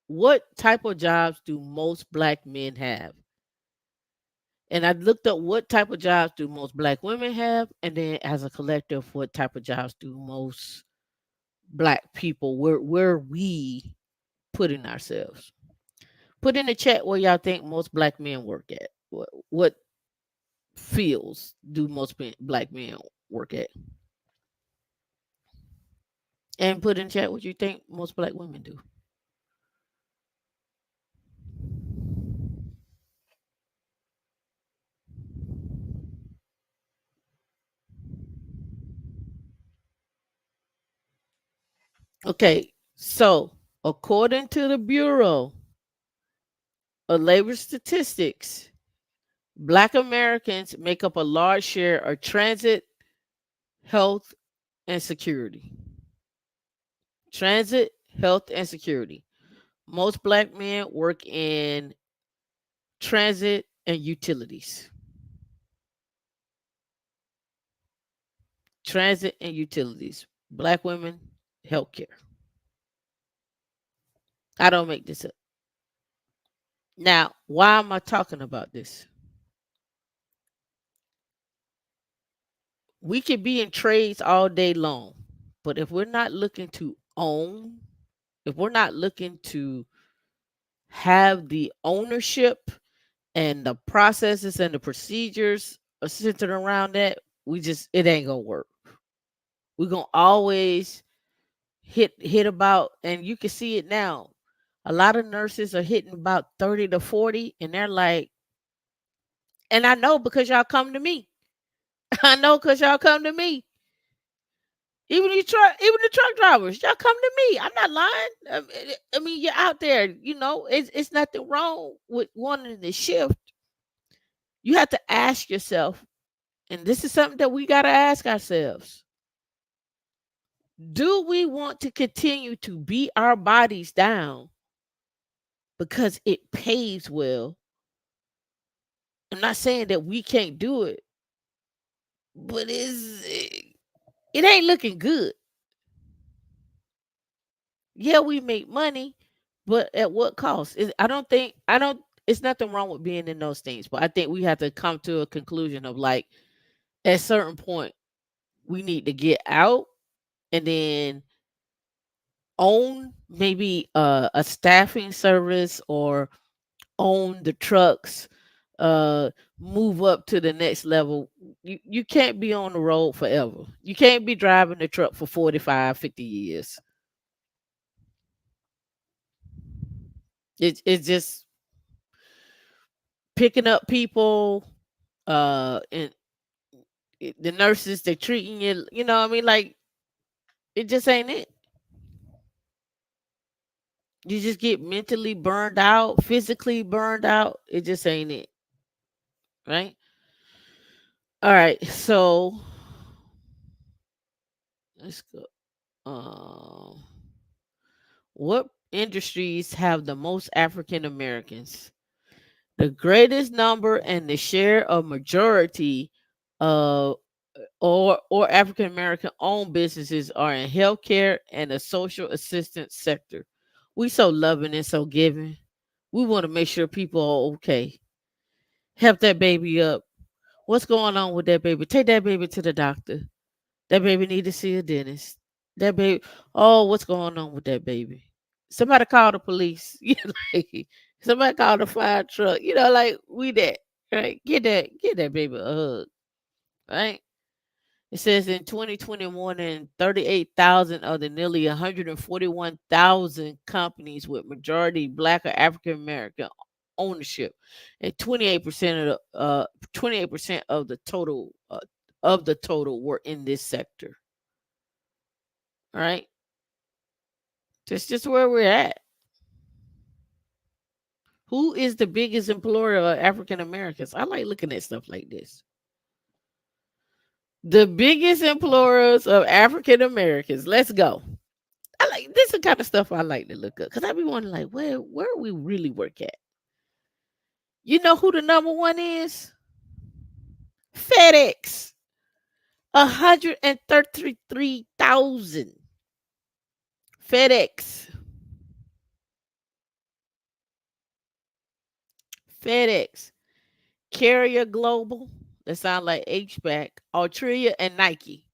what type of jobs do most black men have? And I looked up what type of jobs do most black women have, and then as a collective, what type of jobs do most black people where we putting ourselves. Put in the chat where y'all think most black men work at. What fields do most black men work at? And put in chat what you think most black women do. Okay, so according to the Bureau of Labor Statistics, Black Americans make up a large share of transit, health, and security. Transit, health, and security. Most black men work in transit and utilities. Transit and utilities. Black women, healthcare. I don't make this up. Now, why am I talking about this? We could be in trades all day long, but if we're not looking to own, if we're not looking to have the ownership and the processes and the procedures are centered around that, it ain't gonna work. We're gonna always hit about, and you can see it now. A lot of nurses are hitting about 30 to 40, and they're like, and I know because y'all come to me. I know because y'all come to me. Even the truck drivers, y'all come to me. I'm not lying. I mean, you're out there. It's nothing wrong with wanting to shift. You have to ask yourself, and this is something that we got to ask ourselves: do we want to continue to beat our bodies down because it pays well? I'm not saying that we can't do it, but it ain't looking good. Yeah, we make money, but at what cost? I don't think I don't. It's nothing wrong with being in those things, but I think we have to come to a conclusion of like at a certain point we need to get out and then own maybe a staffing service or own the trucks, uh move up to the next level. You can't be on the road forever. You can't be driving the truck for 45, 50 years. It's just picking up people, and the nurses they treating you, you know what I mean? Like it just ain't it. You just get mentally burned out, physically burned out. It just ain't it, right? All right, so let's go. What industries have the most African Americans? The greatest number and the share of majority of or African American owned businesses are in healthcare and the social assistance sector. We so loving and so giving. We want to make sure people are okay. Help that baby up. What's going on with that baby? Take that baby to the doctor. That baby need to see a dentist. That baby, oh, what's going on with that baby? Somebody call the police. You know, like, somebody call the fire truck. You know, like we that right. Get that baby a hug. Right. It says in 2020, more than 38,000 of the nearly 141,000 companies with majority Black or African American ownership, and 28% of the 28% of the total were in this sector. All right, that's just where we're at. Who is the biggest employer of African Americans? I like looking at stuff like this. The biggest employers of African Americans. Let's go. I like this is the kind of stuff I like to look up because I be wondering like where we really work at. You know who the number one is? FedEx. 133,000. FedEx. FedEx. Carrier Global. That sound like HVAC. Altria and Nike.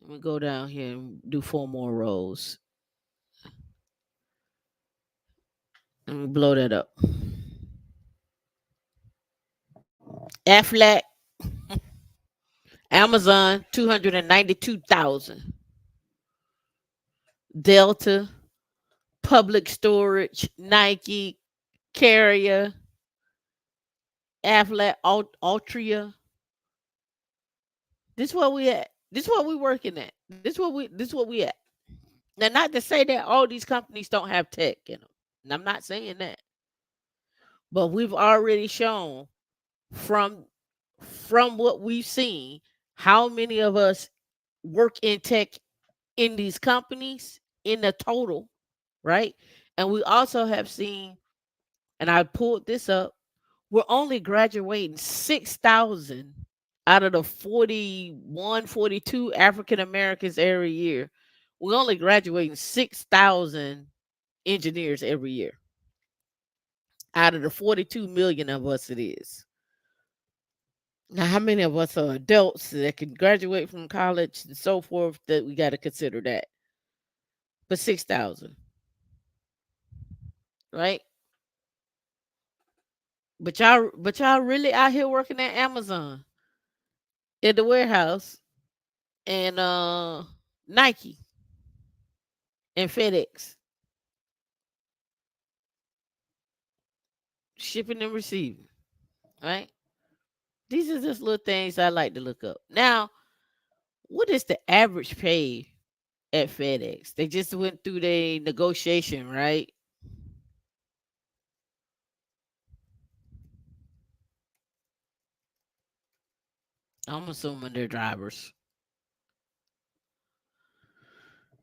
Let me go down here and do four more rows. Let me blow that up. Aflac, Amazon, 292,000. Delta, Public Storage, Nike, Carrier, Aflac, Altria. This where we at. This what we working at. This what we at. Now, not to say that all these companies don't have tech in them. And I'm not saying that. But we've already shown from what we've seen how many of us work in tech in these companies in the total, right? And we also have seen, and I pulled this up, we're only graduating 6,000 out of the 41, 42 African Americans every year. We're only graduating 6,000 engineers every year out of the 42 million of us it is. Now, how many of us are adults that can graduate from college and so forth that we got to consider that? But 6,000, right? But y'all really out here working at Amazon, in the warehouse, and Nike and FedEx, shipping and receiving, right? These are just little things I like to look up. Now, what is the average pay at FedEx? They just went through the negotiation, right? I'm assuming they're drivers.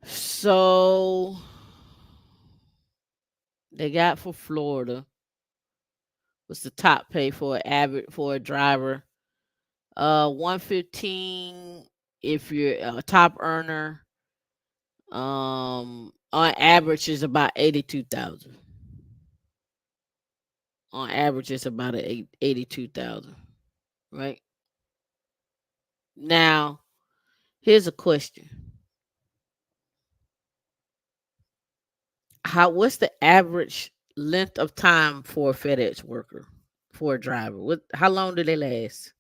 So they got for Florida. What's the top pay for an average for a driver? 115 if you're a top earner. On average is about 82,000. On average, it's about 82,000. Right now, here's a question: How what's the average length of time for a FedEx worker, for a driver? What? How long do they last?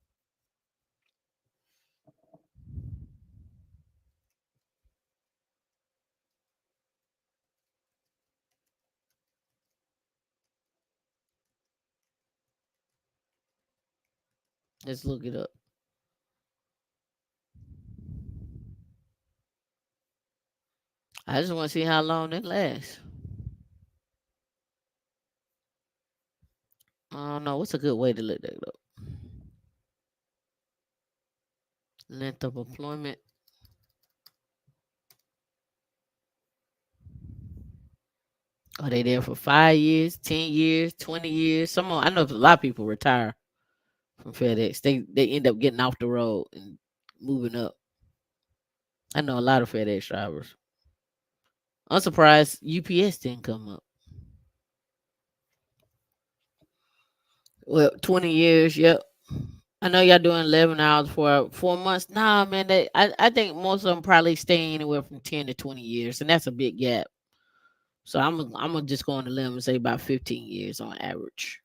Let's look it up. I just want to see how long they last. I don't know. What's a good way to look that up? Length of employment. Are they there for 5 years, 10 years, 20 years? I know a lot of people retire from FedEx. They end up getting off the road and moving up. I know a lot of FedEx drivers. I'm surprised UPS didn't come up. Well, 20 years. Yep. I know y'all doing 11 hours for 4 months. Nah, man. I think most of them probably stay anywhere from 10 to 20 years, and that's a big gap. So I'm gonna just go on the limb and say about 15 years on average.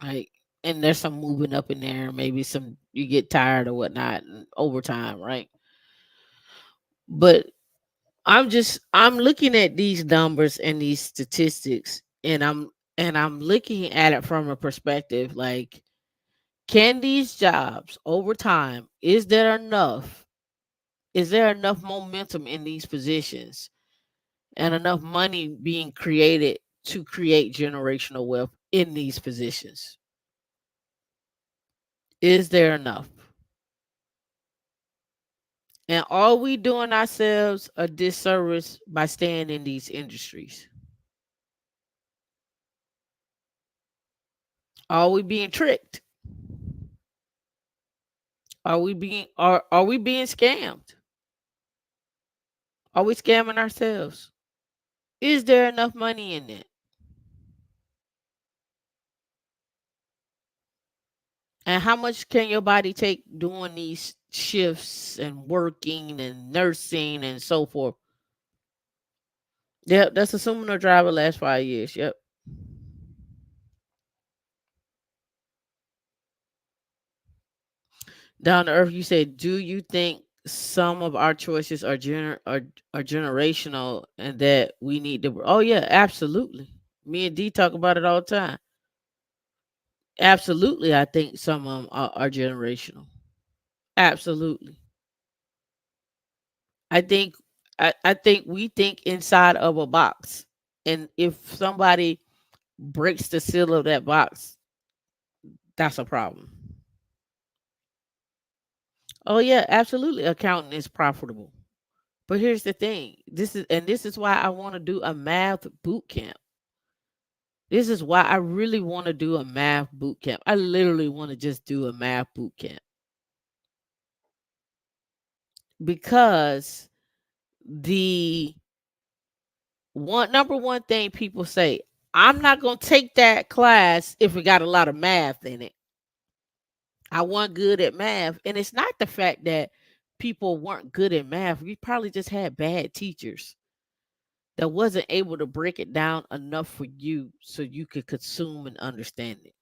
Right. And there's some moving up in there. Maybe some you get tired or whatnot and overtime, right? But I'm looking at these numbers and these statistics, and I'm looking at it from a perspective like, can these jobs over time, is there enough momentum in these positions and enough money being created to create generational wealth in these positions? Is there enough? And are we doing ourselves a disservice by staying in these industries? Are we being tricked? Are we being scammed? Are we scamming ourselves? Is there enough money in it? And how much can your body take doing these shifts and working and nursing and so forth? Yep, that's assuming a driver lasts 5 years. Yep. Down to earth, you said, do you think some of our choices are generational and that we need to? Oh yeah, absolutely. Me and D talk about it all the time. Absolutely, I think some of them are generational. Absolutely. I think I think we think inside of a box. And if somebody breaks the seal of that box, that's a problem. Oh yeah, absolutely. Accounting is profitable. But here's the thing. This is why I want to do a math boot camp. This is why I really want to do a math boot camp. I literally want to just do a math boot camp because the number one thing people say, I'm not going to take that class if it got a lot of math in it. I wasn't good at math. And it's not the fact that people weren't good at math. We probably just had bad teachers that wasn't able to break it down enough for you so you could consume and understand it.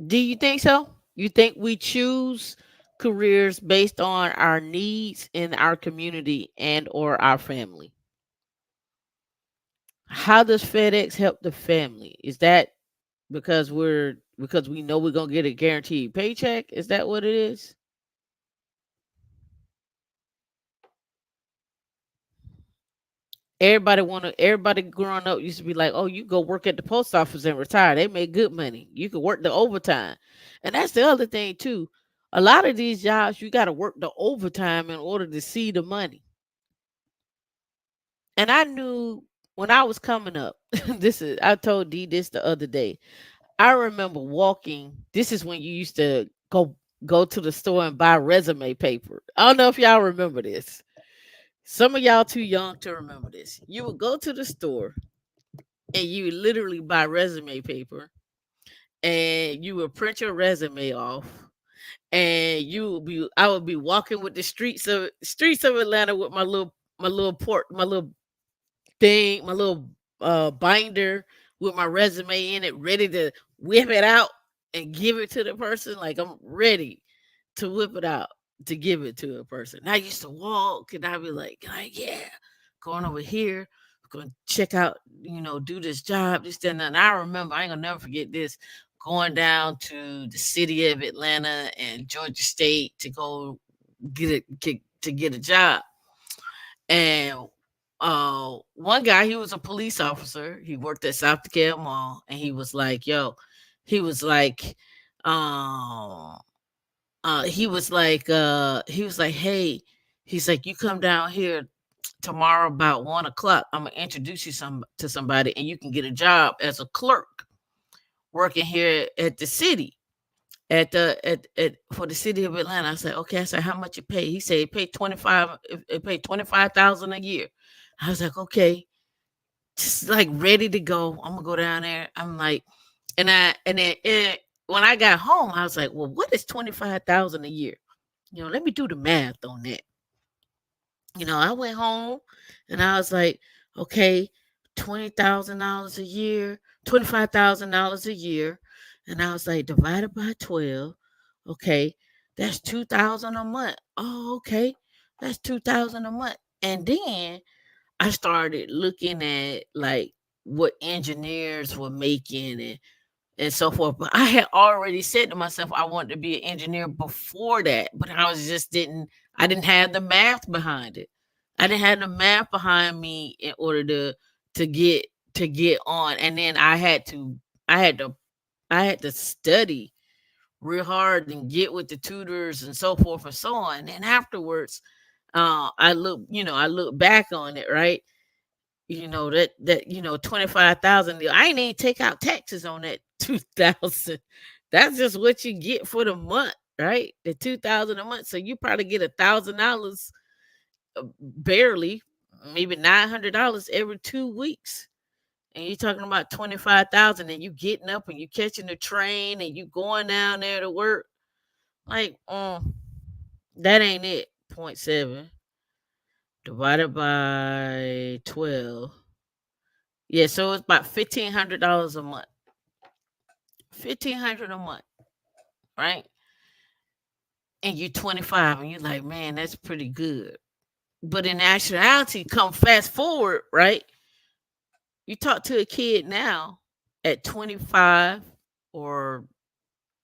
Do you think so? You think we choose careers based on our needs in our community and or our family? How does FedEx help the family? Is that because we know we're gonna get a guaranteed paycheck? Is that what it is? Everybody growing up used to be like, oh, you go work at the post office and retire. They make good money. You can work the overtime. And that's the other thing too. A lot of these jobs you gotta work the overtime in order to see the money. And I knew when I was coming up, I told D this the other day. I remember walking. This is when you used to go to the store and buy resume paper. I don't know if y'all remember this. Some of y'all too young to remember this. You would go to the store and you would literally buy resume paper and you would print your resume off and I would be walking with the streets of Atlanta with my little thing, my little binder with my resume in it, ready to whip it out and give it to the person. Like I'm ready to whip it out to give it to a person. And I used to walk and I'd be like, yeah, going over here, going to check out, do this job, this, that, and that. And I remember, I ain't gonna never forget this, going down to the city of Atlanta and Georgia State to go get a job. And one guy, he was a police officer. He worked at South Decatur Mall, and he was like, "Yo," he was like, um, he was like, "Hey," he's like, "You come down here tomorrow about 1 o'clock. I'm gonna introduce you to somebody, and you can get a job as a clerk working here at the city." At for the city of Atlanta. I said, okay. I said, how much it pay? He said it paid 25, it paid 25,000 a year. I was like, okay, just like ready to go. I'm gonna go down there. I'm like, and then when I got home, I was like, well, what is 25,000 a year? Let me do the math on that. I went home and I was like, okay, $20,000 a year, $25,000 a year. And I was like, divided by 12. Okay, that's 2,000 a month. Oh, okay. That's 2,000 a month. And then I started looking at like what engineers were making and so forth. But I had already said to myself I wanted to be an engineer before that, but I didn't have the math behind it. I didn't have the math behind me in order to get to get on. And then I had to I had to study real hard and get with the tutors and so forth and so on. And afterwards, I look back on it, right? That 25,000, I ain't even take out taxes on that 2,000. That's just what you get for the month, right? The 2,000 a month. So you probably get $1,000 barely, maybe $900 every 2 weeks. And you're talking about 25,000 and you getting up and you catching the train and you going down there to work. Like, that ain't it. Point 0.7 divided by 12. Yeah, so it's about $1,500 a month. 1,500 a month, right? And you're 25 and you're like, man, that's pretty good. But in actuality, come fast forward, right? You talk to a kid now at 25 or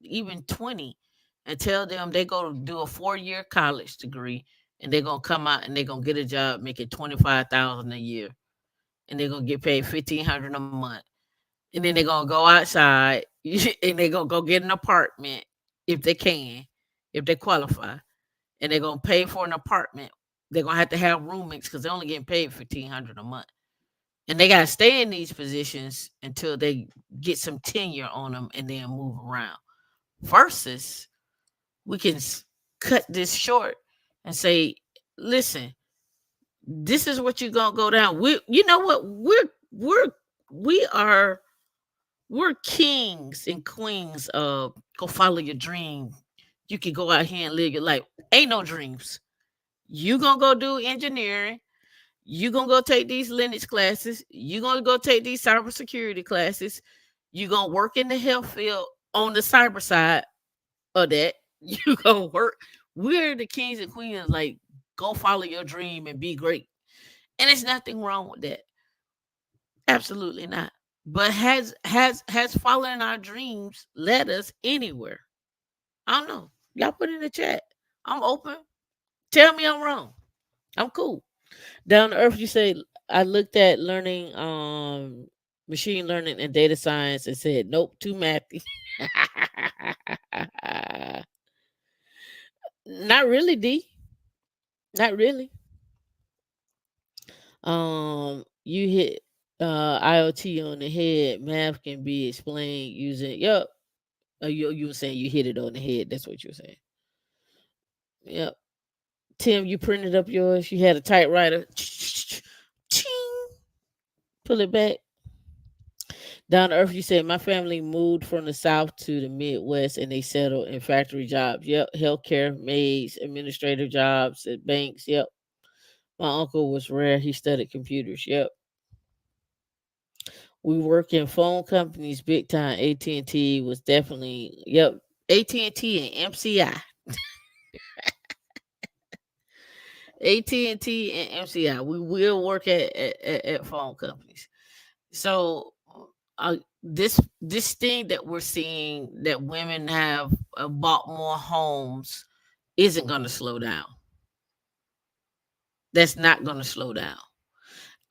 even 20 and tell them they go to do a 4-year college degree and they're gonna come out and they're gonna get a job making 25,000 a year and they're gonna get paid 1,500 a month. And then they're gonna go outside and they're gonna go get an apartment if they can, if they qualify, and they're gonna pay for an apartment. They're gonna have to have roommates because they're only getting paid 1,500 a month, and they gotta stay in these positions until they get some tenure on them and then move around. Versus, we can cut this short and say, listen, this is what you're gonna go down. You know what? We are we're kings and queens of go follow your dream. You can go out here and live your life. Ain't no dreams. You gonna go do engineering. You gonna go take these Linux classes. You gonna go take these cybersecurity classes. You gonna work in the health field on the cyber side of that. You gonna work. We're the kings and queens. Like, go follow your dream and be great. And there's nothing wrong with that. Absolutely not. But has following our dreams led us anywhere? I don't know. Y'all put in the chat. I'm open. Tell me I'm wrong. I'm cool. Down to earth, you say I looked at learning machine learning and data science and said nope, too mathy. Not really, D. Not really. You hit IoT on the head. Math can be explained using yep. You were saying you hit it on the head. That's what you're saying. Yep. Tim, you printed up yours. You had a typewriter. Ching, pull it back. Down to earth, you said my family moved from the south to the Midwest and they settled in factory jobs. Yep, healthcare, maids, administrative jobs at banks. Yep. My uncle was rare. He studied computers. Yep. We work in phone companies big time. AT&T was definitely, yep. AT&T and MCI. AT&T and MCI. We will work at phone companies. So this thing that we're seeing that women have bought more homes isn't going to slow down. That's not going to slow down.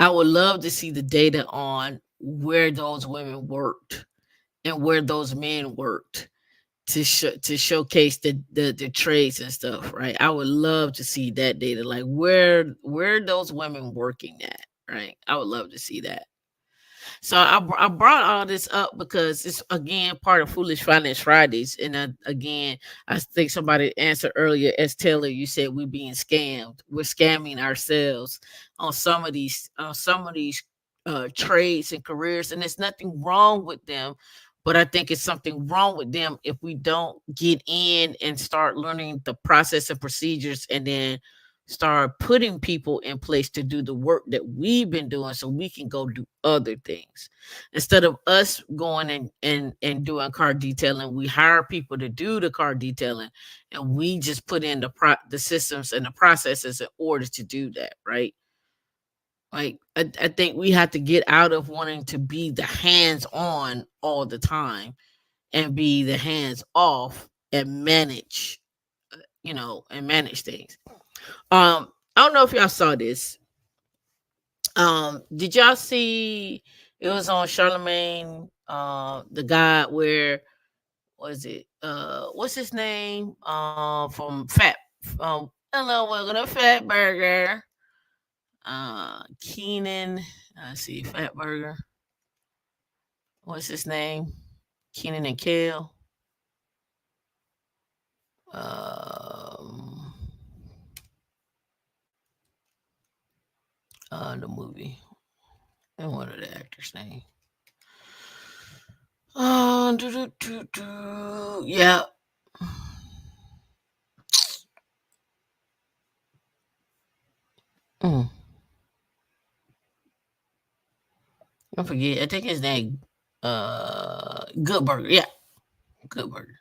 I would love to see the data on where those women worked and where those men worked to showcase the trades and stuff, right? I would love to see that data, like where those women working at, right? I would love to see that. So I brought all this up because it's again part of Foolish Finance Fridays, and again I think somebody answered earlier as Taylor. You said we're being scammed. We're scamming ourselves on some of these trades and careers, and there's nothing wrong with them. But I think it's something wrong with them if we don't get in and start learning the process and procedures, and then start putting people in place to do the work that we've been doing so we can go do other things instead of us going and doing car detailing. We hire people to do the car detailing, and we just put in the systems and the processes in order to do that, right? Like I think we have to get out of wanting to be the hands on all the time and be the hands off and manage, and manage things. I don't know if y'all saw this. Did y'all see it was on Charlemagne, the guy where was it? What's his name? From Fat Hello, welcome to Fat Burger. Keenan, I see Fat Burger. What's his name? Keenan and Kale. Um, the movie and what are the actors' name? Yeah. Mm, I forget. I think his name. Good Burger. Yeah, Good Burger.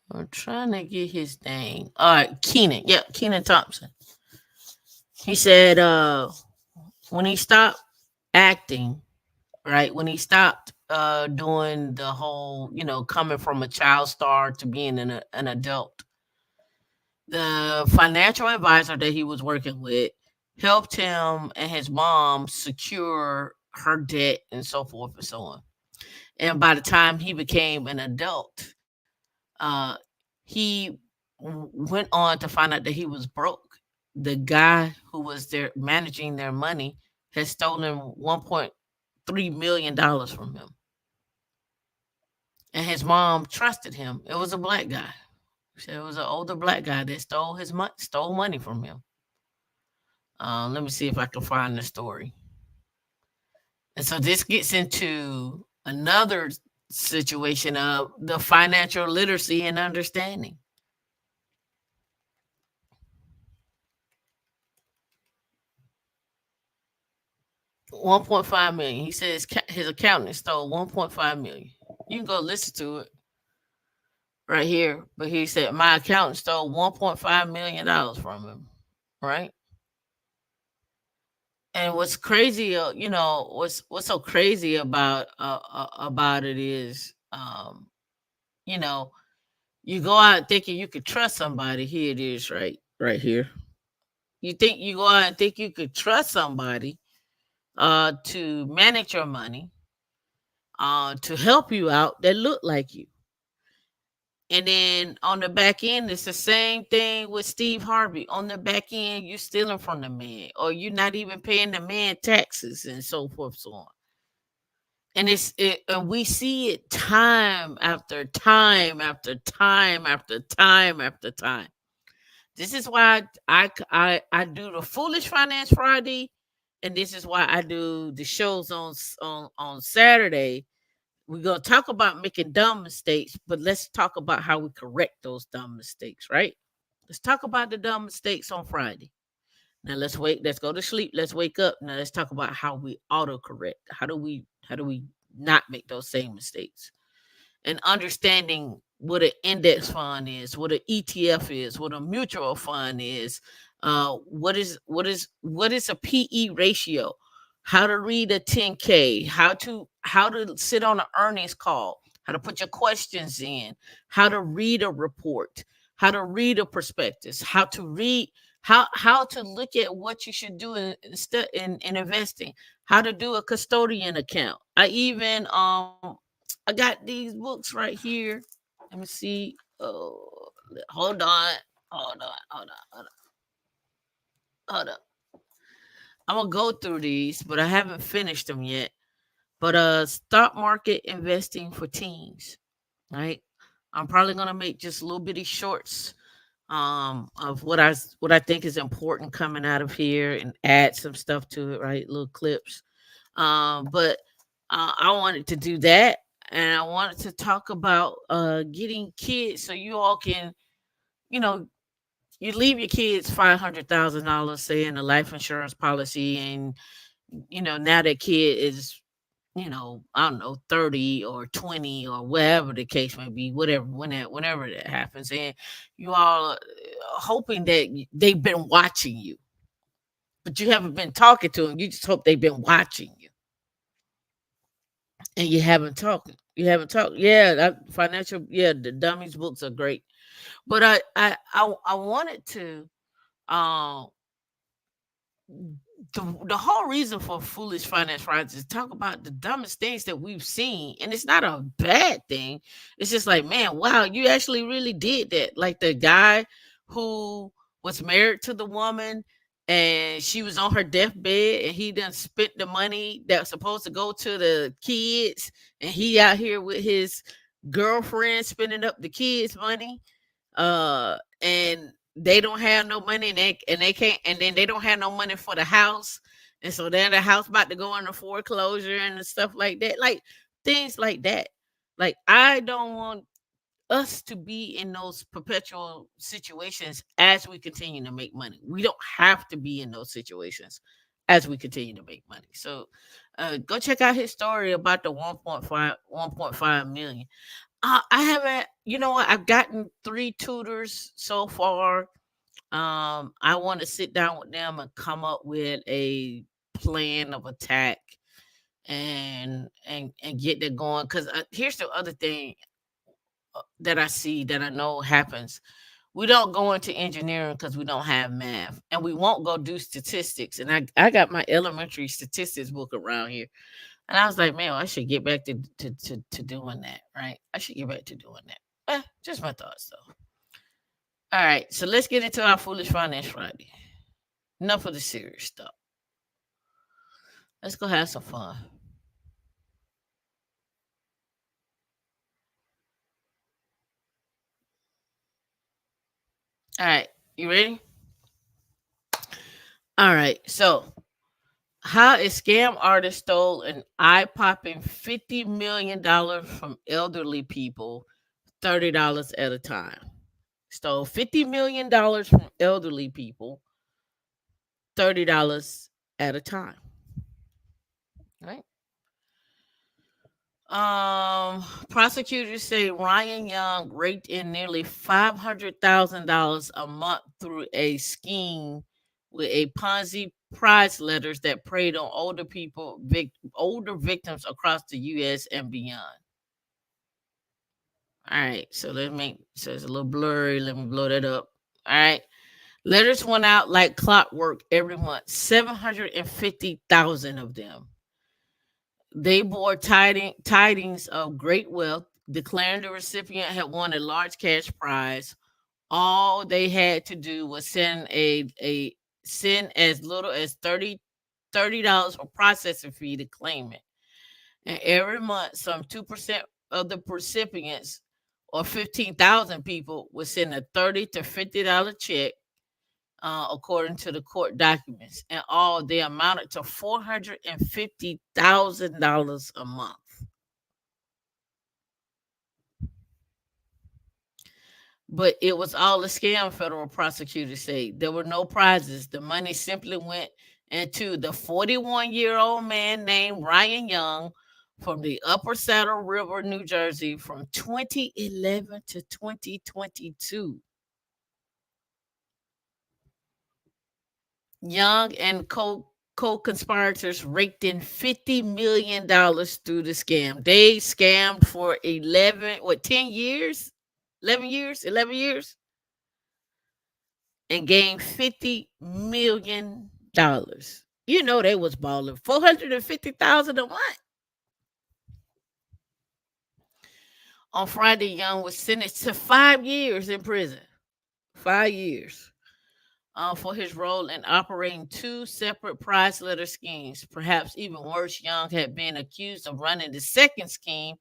I'm trying to get his name. All right, Keenan. Yeah, Keenan Thompson. He said, when he stopped acting, right? When he stopped doing the whole, coming from a child star to being an adult, the financial advisor that he was working with helped him and his mom secure her debt and so forth and so on. And by the time he became an adult, he went on to find out that he was broke. The guy who was there managing their money had stolen $1.3 million from him. And his mom trusted him. It was a black guy. So it was an older black guy that stole money from him. Let me see if I can find the story. And so this gets into another situation of the financial literacy and understanding. 1.5 million. He says his accountant stole 1.5 million. You can go listen to it right here. But he said my accountant stole $1.5 million from him. Right. And what's crazy, what's so crazy about it is, you know, you go out thinking you could trust somebody. Here it is, right here. You go out and think you could trust somebody, to manage your money, to help you out that look like you. And then on the back end, it's the same thing with Steve Harvey. On the back end, you're stealing from the man, or you're not even paying the man taxes and so forth, so on. and we see it time after time after time after time after time. This is why I do the Foolish Finance Friday, and this is why I do the shows on Saturday. We're gonna talk about making dumb mistakes, but let's talk about how we correct those dumb mistakes, right? Let's talk about the dumb mistakes on Friday. Now let's wait. Let's go to sleep. Let's wake up. Now let's talk about how we autocorrect. How do we not make those same mistakes? And understanding what an index fund is, what an ETF is, what a mutual fund is, what is a PE ratio, how to read a 10K, how to sit on an earnings call, how to put your questions in, how to read a report, how to read a prospectus, how to look at what you should do in investing, how to do a custodian account. I got these books right here. Let me see. Oh, hold on. Hold on. Hold on. Hold on. Hold on. I'm gonna go through these, but I haven't finished them yet. But stock market investing for teens, right? I'm probably gonna make just little bitty shorts of what I think is important coming out of here and add some stuff to it, right? Little clips. But I wanted to do that, and I wanted to talk about getting kids so you all can, you know, you leave your kids $500,000, say, in a life insurance policy, and now that kid is, I don't know, 30 or 20 or whatever the case may be, whatever, whenever that happens, and you all hoping that they've been watching you, but you haven't been talking to them. You just hope they've been watching you, and you haven't talked. You haven't talked. Yeah, that financial. Yeah, the dummies books are great, but I wanted to. Um, the whole reason for Foolish Finance Fridays is talk about the dumbest things that we've seen, and it's not a bad thing. It's just like, man, wow, you actually really did that. Like the guy who was married to the woman, and she was on her deathbed, and he done spent the money that was supposed to go to the kids, and he out here with his girlfriend spending up the kids' money, and they don't have no money, and they can't, and then they don't have no money for the house, and so then the house about to go into foreclosure and stuff like that, like things like that. Like, I don't want us to be in those perpetual situations as we continue to make money. We don't have to be in those situations as we continue to make money. So go check out his story about the 1.5 million. I haven't, you know what? I've gotten 3 tutors so far. I want to sit down with them and come up with a plan of attack and get that going. Because here's the other thing that I see that I know happens. We don't go into engineering because we don't have math, and we won't go do statistics. And I got my elementary statistics book around here, and I was like, man, I should get back to doing that, right? I should get back to doing that. Just my thoughts, though. All right, so let's get into our Foolish Finance Friday. Enough of the serious stuff. Let's go have some fun. All right, you ready? All right, so how a scam artist stole an eye popping $50 million from elderly people, $30 at a time. Stole $50 million from elderly people, $30 at a time. Right? Prosecutors say Ryan Young raked in nearly $500,000 a month through a scheme with a Ponzi prize letters that preyed on older victims across the U.S. and beyond. All right, so it's a little blurry. Let me blow that up. All right, letters went out like clockwork every month. 750,000 of them. They bore tidings of great wealth, declaring the recipient had won a large cash prize. All they had to do was send as little as $30 for processing fee to claim it. And every month, some 2% of the recipients, or 15,000 people, would send a $30 to $50 check, according to the court documents. And all they amounted to $450,000 a month. But it was all a scam, federal prosecutors say. There were no prizes. The money simply went into the 41-year-old man named Ryan Young from the Upper Saddle River, New Jersey, from 2011 to 2022. Young and co-conspirators raked in $50 million through the scam. They scammed for 10 years, 11 years, 11 years, and gained $50 million. You know they was balling. 450,000 a month. On Friday, Young was sentenced to 5 years in prison. 5 years. For his role in operating two separate prize letter schemes. Perhaps even worse, Young had been accused of running the second scheme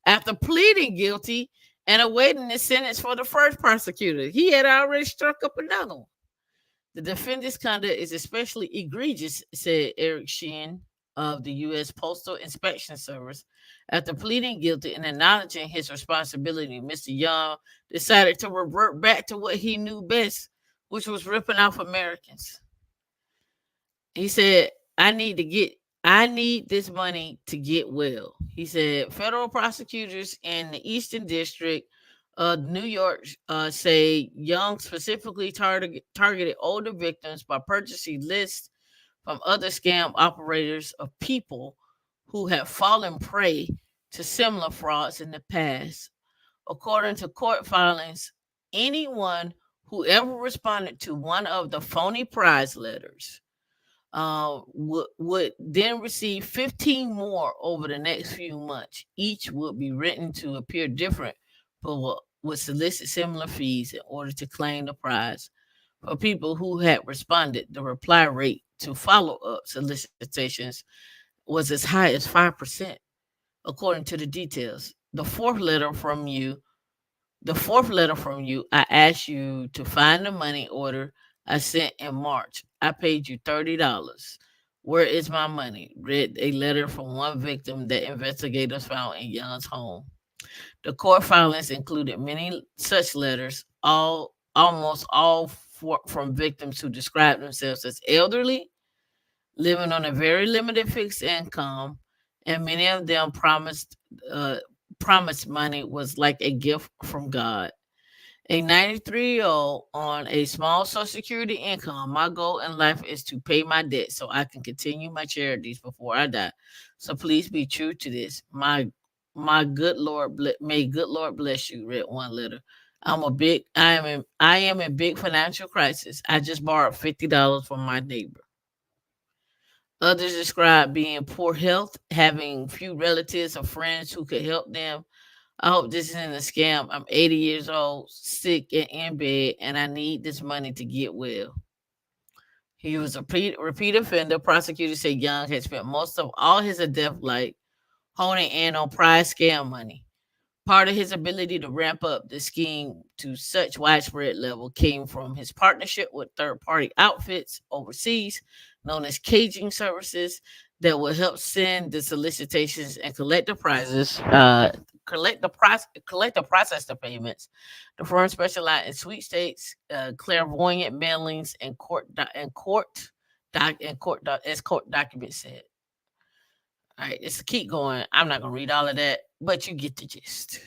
after pleading guilty and awaiting the sentence for the first prosecutor. He had already struck up another one. The defendant's conduct is especially egregious, said Eric Sheehan of the U.S. Postal Inspection Service. After pleading guilty and acknowledging his responsibility, Mr. Young decided to revert back to what he knew best, which was ripping off Americans. He said, I need this money to get well. He said federal prosecutors in the Eastern District of New York say Young specifically targeted older victims by purchasing lists from other scam operators of people who have fallen prey to similar frauds in the past. According to court filings, anyone who ever responded to one of the phony prize letters would then receive 15 more over the next few months. Each would be written to appear different, but would solicit similar fees in order to claim the prize. For people who had responded, the reply rate to follow up solicitations was as high as 5%, according to the details. The fourth letter from you, I asked you to find the money order I sent in March. I paid you $30. Where is my money? Read a letter from one victim that investigators found in Young's home. The court filings included many such letters, almost all from victims who described themselves as elderly, living on a very limited fixed income, and many of them uh, promised money was like a gift from God. A 93-year-old on a small Social Security income. My goal in life is to pay my debt so I can continue my charities before I die. So please be true to this. My good Lord, may good Lord bless you. Read one letter. I am in big financial crisis. I just borrowed $50 from my neighbor. Others describe being in poor health, having few relatives or friends who could help them. I hope this isn't a scam. I'm 80 years old, sick and in bed, and I need this money to get well. He was a repeat offender. Prosecutors say Young had spent most of all his adult life honing in on prize scam money. Part of his ability to ramp up the scheme to such widespread level came from his partnership with third-party outfits overseas, known as caging services, that will help send the solicitations and collect the prizes, collect the process the payments. The firm specialized in sweepstakes, clairvoyant mailings, and as court documents said. All right, let's keep going. I'm not gonna read all of that, but you get the gist.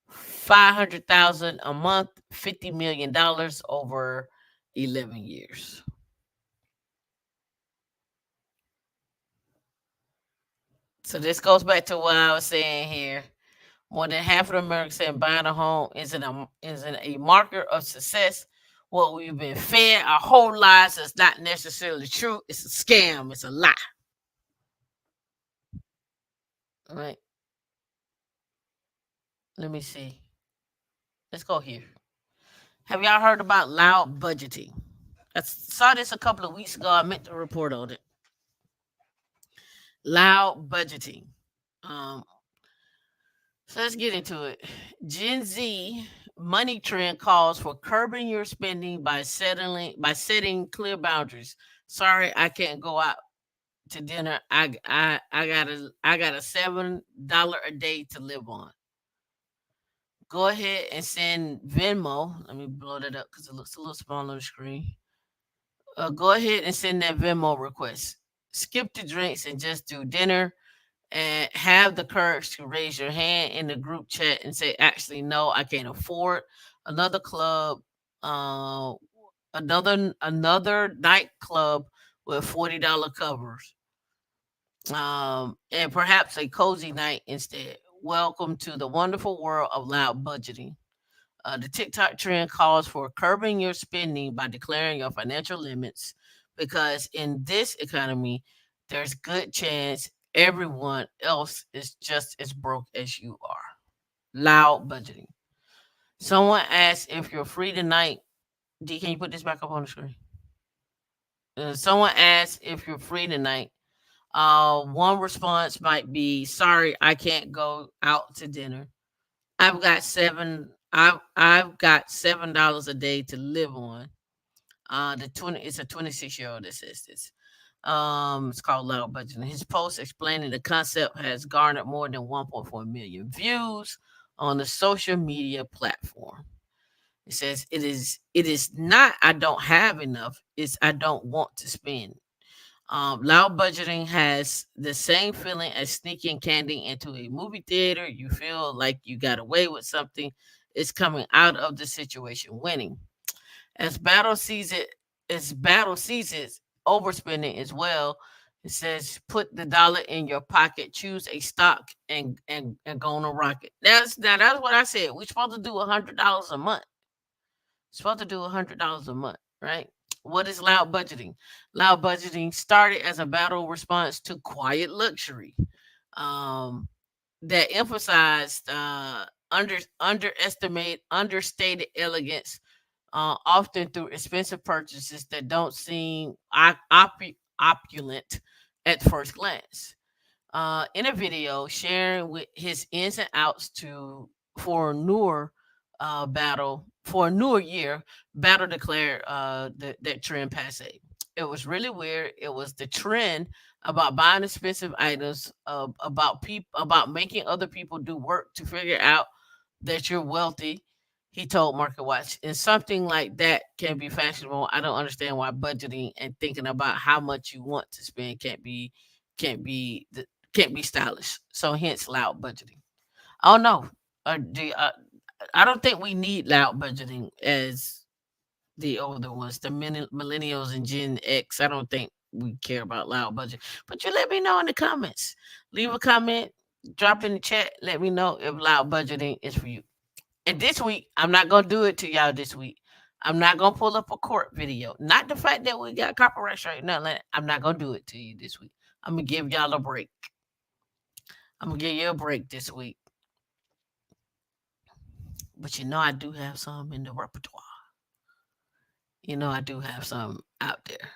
500,000 a month, $50 million over 11 years. So this goes back to what I was saying here. More than half of Americans say buying a home isn't a marker of success. What we've been fed our whole lives is not necessarily true. It's a scam. It's a lie. All right. Let me see. Let's go here. Have y'all heard about loud budgeting? I saw this a couple of weeks ago. I meant to report on it. Loud budgeting. Um, so let's get into it. Gen Z money trend calls for curbing your spending by setting clear boundaries. Sorry, I can't go out to dinner. I got a $7 a day to live on. Go ahead and send Venmo. Let me blow that up because it looks a little small on the screen. Go ahead and send that Venmo request. Skip the drinks and just do dinner, and have the courage to raise your hand in the group chat and say, actually, no, I can't afford another club, uh, another nightclub with $40 covers, and perhaps a cozy night instead. Welcome to the wonderful world of loud budgeting. The TikTok trend calls for curbing your spending by declaring your financial limits, because in this economy, there's good chance everyone else is just as broke as you are. Loud budgeting. Someone asked if you're free tonight. D, can you put this back up on the screen? Someone asked if you're free tonight. One response might be, "Sorry, I can't go out to dinner. I've got $7 a day to live on." It's a 26-year-old that says this. It's called Loud Budgeting. His post explaining the concept has garnered more than 1.4 million views on the social media platform. It says it is not I don't have enough, it's I don't want to spend. Loud budgeting has the same feeling as sneaking candy into a movie theater. You feel like you got away with something. It's coming out of the situation winning. As battle sees it, as battle sees it, overspending as well. It says put the dollar in your pocket, choose a stock, and go on a rocket. That's what I said. We're supposed to do $100 a month. Supposed to do $100 a month, right? What is loud budgeting? Loud budgeting started as a battle response to quiet luxury, um, that emphasized understated elegance, often through expensive purchases that don't seem opulent at first glance. In a video sharing with his ins and outs to for a newer for a newer year, battle declared that trend passe. It was really weird. It was the trend about buying expensive items, about making other people do work to figure out that you're wealthy. He told Market Watch, and something like that can be fashionable. I don't understand why budgeting and thinking about how much you want to spend can't be can't be stylish. So hence loud budgeting. Oh no, I don't think we need loud budgeting as the older ones, the millennials and Gen X. I don't think we care about loud budget. But you let me know in the comments. Leave a comment, drop in the chat. Let me know if loud budgeting is for you. And this week, I'm not gonna do it to y'all this week. I'm not gonna pull up a court video. Not the fact that we got copyright strike, nothing like that. I'm not gonna do it to you this week. I'm gonna give y'all a break. I'm gonna give you a break this week. But I do have some in the repertoire. I do have some out there.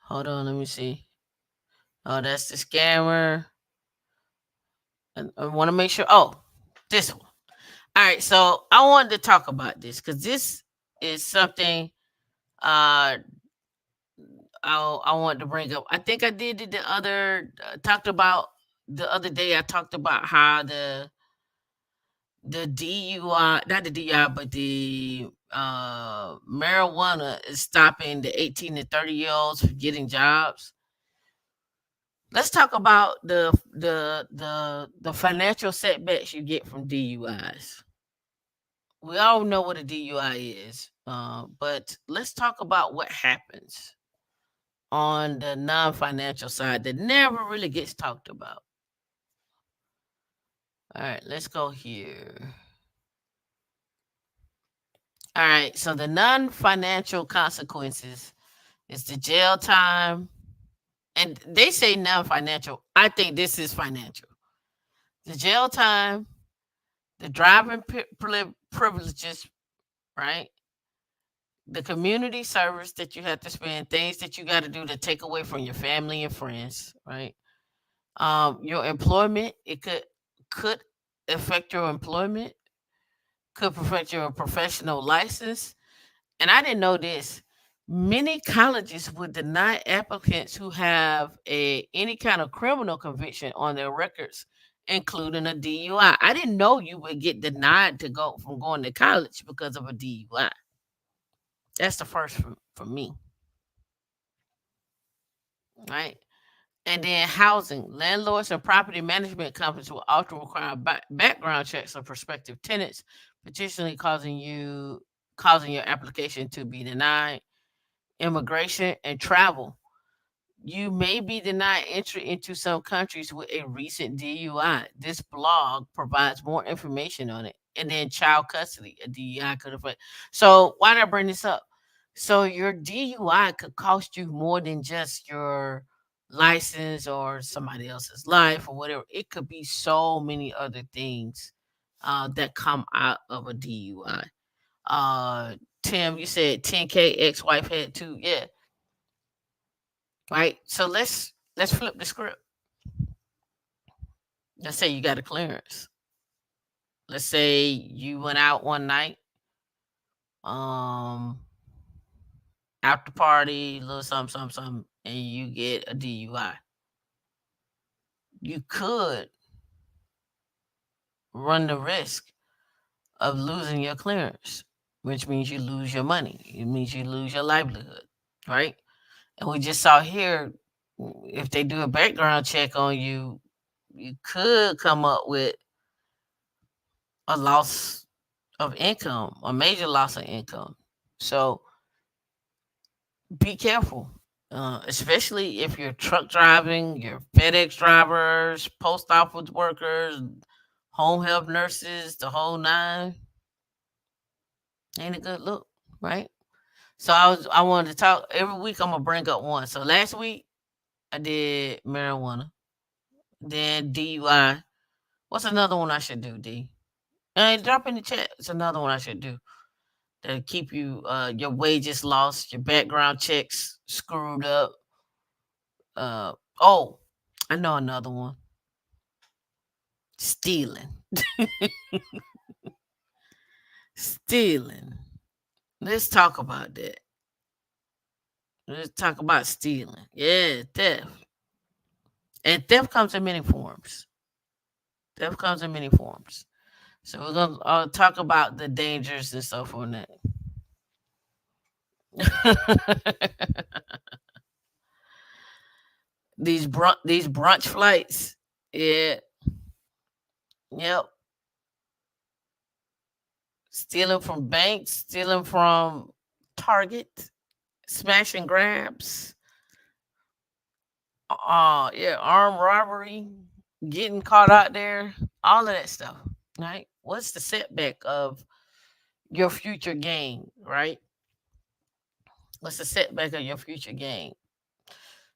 Hold on, let me see. Oh, that's the scammer. And I want to make sure. Oh, this one. All right, so I wanted to talk about this because this is something uh I wanted to bring up. I think I did it the other talked about the other day. I talked about how the DUI, not the DUI, but the marijuana is stopping the 18 to 30 year olds from getting jobs. Let's talk about the financial setbacks you get from DUIs. We all know what a DUI is, but let's talk about what happens on the non-financial side that never really gets talked about. All right, let's go here. All right, so the non-financial consequences is the jail time, and they say non-financial. I think this is financial. The jail time, the driving privileges, right? the community service that you have to spend, things that you got to do to take away from your family and friends, right? Your employment, it could affect your employment, could affect your professional license. And I didn't know this. Many colleges would deny applicants who have a any kind of criminal conviction on their records, including a DUI. I didn't know you would get denied to go from going to college because of a DUI. That's the first for me, right? And then housing. Landlords and property management companies will often require background checks of prospective tenants, potentially causing your application to be denied. Immigration and travel. You may be denied entry into some countries with a recent DUI. This blog provides more information on it. And then child custody, a DUI could affect. So why did I bring this up? So your DUI could cost you more than just your license or somebody else's life or whatever. It could be so many other things that come out of a DUI. Tim, you said 10K ex-wife had two. Yeah, right. So let's flip the script. Let's say you got a clearance. Let's say you went out one night, um, after party, little something, something, something, and you get a DUI. You could run the risk of losing your clearance, which means you lose your money. It means you lose your livelihood, right? And we just saw here, if they do a background check on you, you could come up with a loss of income, a major loss of income. So be careful, especially if you're truck driving, your FedEx drivers, post office workers, home health nurses, the whole nine. Ain't a good look, right? So I wanted to talk every week. I'm gonna bring up one. So last week I did marijuana, then DUI. What's another one I should do, D? Drop in the chat. It's another one I should do that keep you your wages lost, your background checks screwed up. Uh oh, I know another one. Stealing. Stealing. Let's talk about that. Let's talk about stealing. Yeah, theft. And theft comes in many forms. Theft comes in many forms. So we're gonna talk about the dangers and stuff on that. These brunch flights. Yeah. Yep. Stealing from banks, stealing from Target, smash and grabs. Yeah, armed robbery, getting caught out there, all of that stuff. Right? What's the setback of your future gain? Right? What's the setback of your future gain?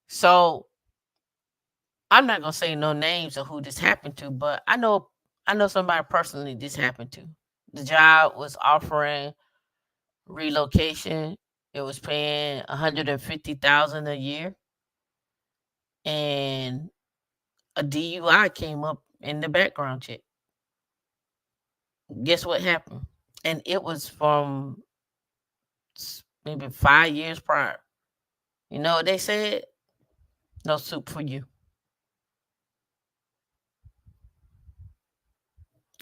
So I'm not gonna say no names of who this happened to, but I know somebody personally this happened to. The job was offering relocation. It was paying 150,000 a year, and a DUI came up in the background check. Guess what happened? And it was from maybe 5 years prior. You know what they said? No soup for you.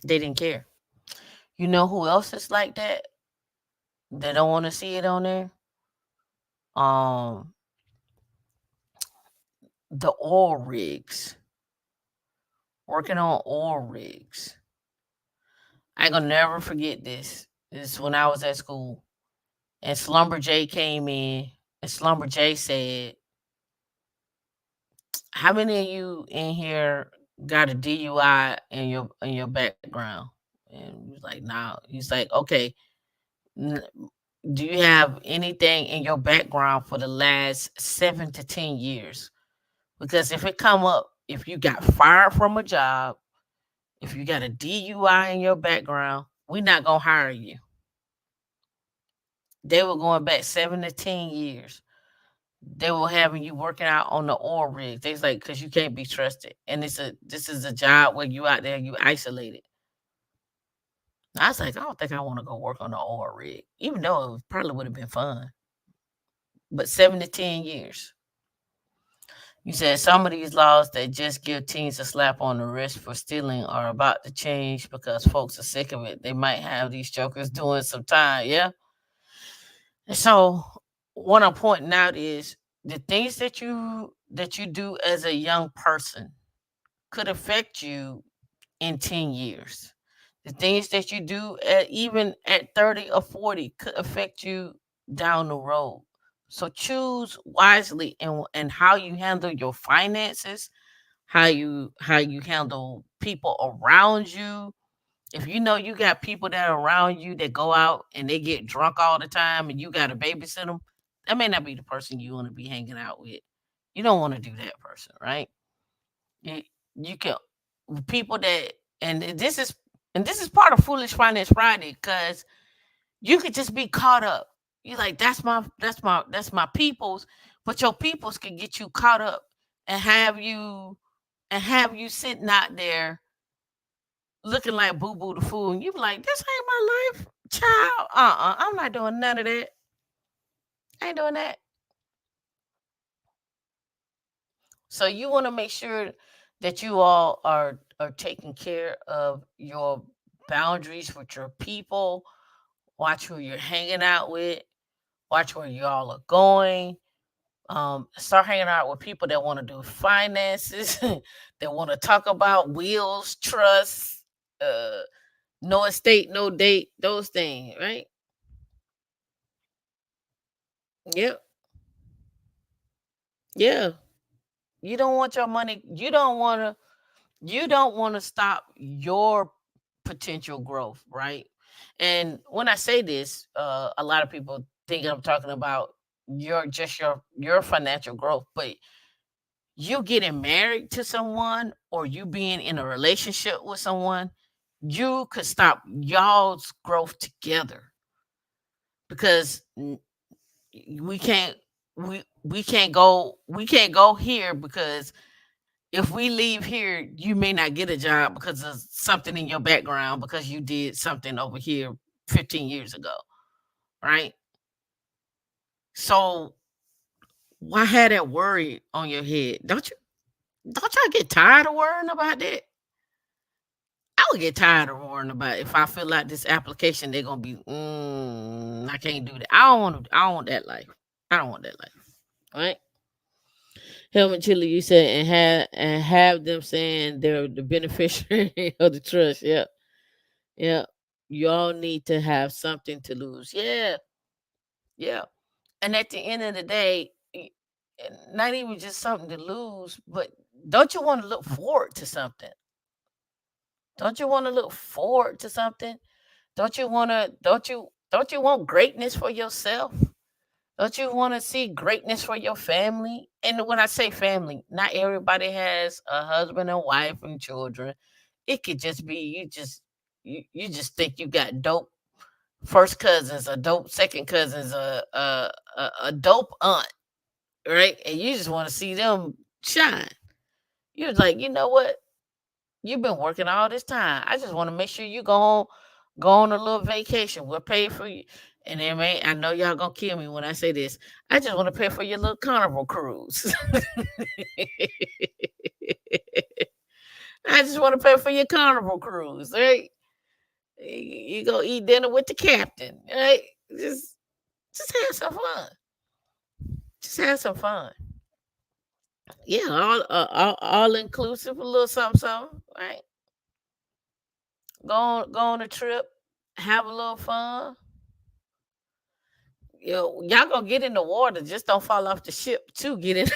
They didn't care. You know who else is like that? They don't want to see it on there. Um, the oil rigs, working on oil rigs. I ain't gonna never forget this. This is when I was at school, and Slumber J came in, and Slumber J said, "How many of you in here got a DUI in your background?" And he was like, "Nah." He's like, "Okay, n- do you have anything in your background for the last 7 to 10 years? Because if it come up, if you got fired from a job, if you got a DUI in your background, we're not gonna hire you." They were going back 7 to 10 years. They were having you working out on the oil rig. They was like, because you can't be trusted, and this is a job where you out there, you isolated. I was like, I don't think I want to go work on the oil rig, even though it probably would have been fun. But 7 to 10 years. You said some of these laws that just give teens a slap on the wrist for stealing are about to change because folks are sick of it. They might have these jokers doing some time. Yeah. And so what I'm pointing out is the things that you do as a young person could affect you in 10 years. The things that you do even at 30 or 40 could affect you down the road. So choose wisely and how you handle your finances, how you handle people around you. If you know you got people that are around you that go out and they get drunk all the time and you got to babysit them, that may not be the person you want to be hanging out with. You don't want to do that person, right? You, you can people that and this is part of Foolish Finance Friday because you could just be caught up. You're like, that's my people's, but your people's can get you caught up and have you sitting out there looking like Boo Boo the Fool, and you be like, this ain't my life, child. I'm not doing none of that. I ain't doing that. So you want to make sure that you all are taking care of your boundaries with your people. Watch who you're hanging out with. Watch where y'all are going. Start hanging out with people that want to do finances, that want to talk about wills, trusts, uh, no estate, no date, those things, right? Yep. Yeah. You don't want your money. You don't want to stop your potential growth, right? And when I say this, a lot of people think I'm talking about your financial growth, but you getting married to someone or you being in a relationship with someone, you could stop y'all's growth together because we can't we can't go here because if we leave here, you may not get a job because of something in your background because you did something over here 15 years ago, right? So why have that worry on your head? Don't y'all get tired of worrying about that? I would get tired of worrying about if I feel like this application, they're gonna be, I can't do that. I don't want that life. I don't want that life. Right? Helmet Chili, you said and have them saying they're the beneficiary of the trust. Yep. Yep. You all need to have something to lose. Yeah. Yeah. And at the end of the day, not even just something to lose, but don't you want to look forward to something? Don't you want to look forward to something? Don't you want greatness for yourself? Don't you want to see greatness for your family? And when I say family, not everybody has a husband and wife and children. It could just be you just think you got dope first cousins, a dope second cousins, a dope aunt, right? And you just want to see them shine. You're like, you know what? You've been working all this time. I just want to make sure you go on a little vacation. We'll pay for you. And then, man, I know y'all gonna kill me when I say this. I just want to pay for your little carnival cruise. I just want to pay for your carnival cruise, right? You go eat dinner with the captain, right? Just, just have some fun. Just have some fun. Yeah, all inclusive, a little something, something, right? Go on a trip, have a little fun. Y'all gonna get in the water. Just don't fall off the ship to get in,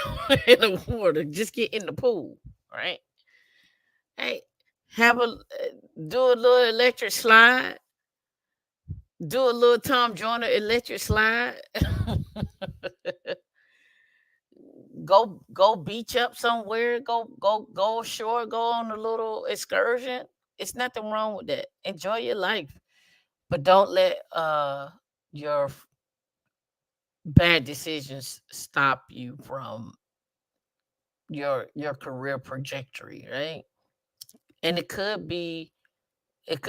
in the water. Just get in the pool, right? Hey, do a little electric slide. Do a little Tom Joyner electric slide. Go beach up somewhere. Go ashore. Go on a little excursion. It's nothing wrong with that. Enjoy your life, but don't let your bad decisions stop you from your career trajectory, right? And it could be it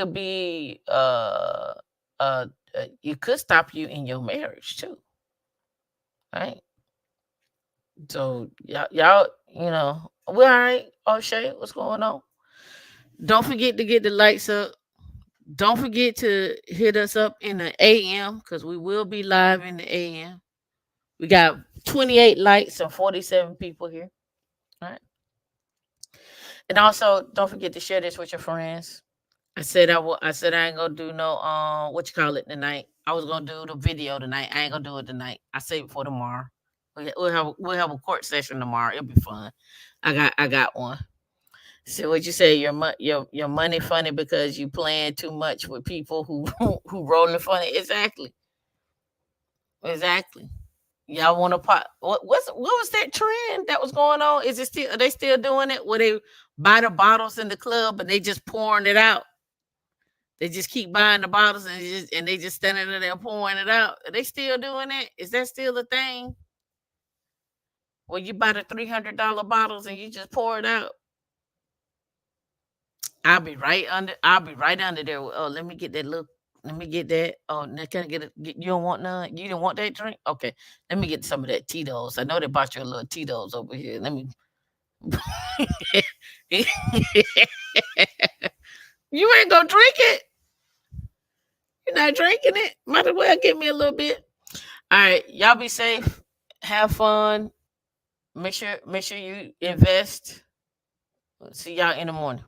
could stop you in your marriage too, right? So y'all, we all right. Oh, Shay, what's going on? Don't forget to get the lights up. Don't forget to hit us up in the AM because we will be live in the AM. We got 28 likes and 47 people here. All right. And also, don't forget to share this with your friends. I said I ain't gonna do no what you call it tonight. I was gonna do the video tonight. I ain't gonna do it tonight. I save it for tomorrow. We'll have a court session tomorrow. It'll be fun. I got one. So what you say? Your money funny because you playing too much with people who who rolling funny. Exactly, exactly. Y'all want to pop? What was that trend that was going on? Is it still? Are they still doing it? Where they buy the bottles in the club and they just pouring it out? They just keep buying the bottles and they just standing there pouring it out. Are they still doing it? Is that still a thing? Where you buy the $300 bottles and you just pour it out? I'll be right under there. Oh, let me get that look. Let me get that. Oh, now can I you don't want none? You didn't want that drink? Okay. Let me get some of that Tito's. I know they bought you a little Tito's over here. Let me You ain't gonna drink it. You're not drinking it. Might as well give me a little bit. All right, y'all be safe. Have fun. Make sure you invest. See y'all in the morning.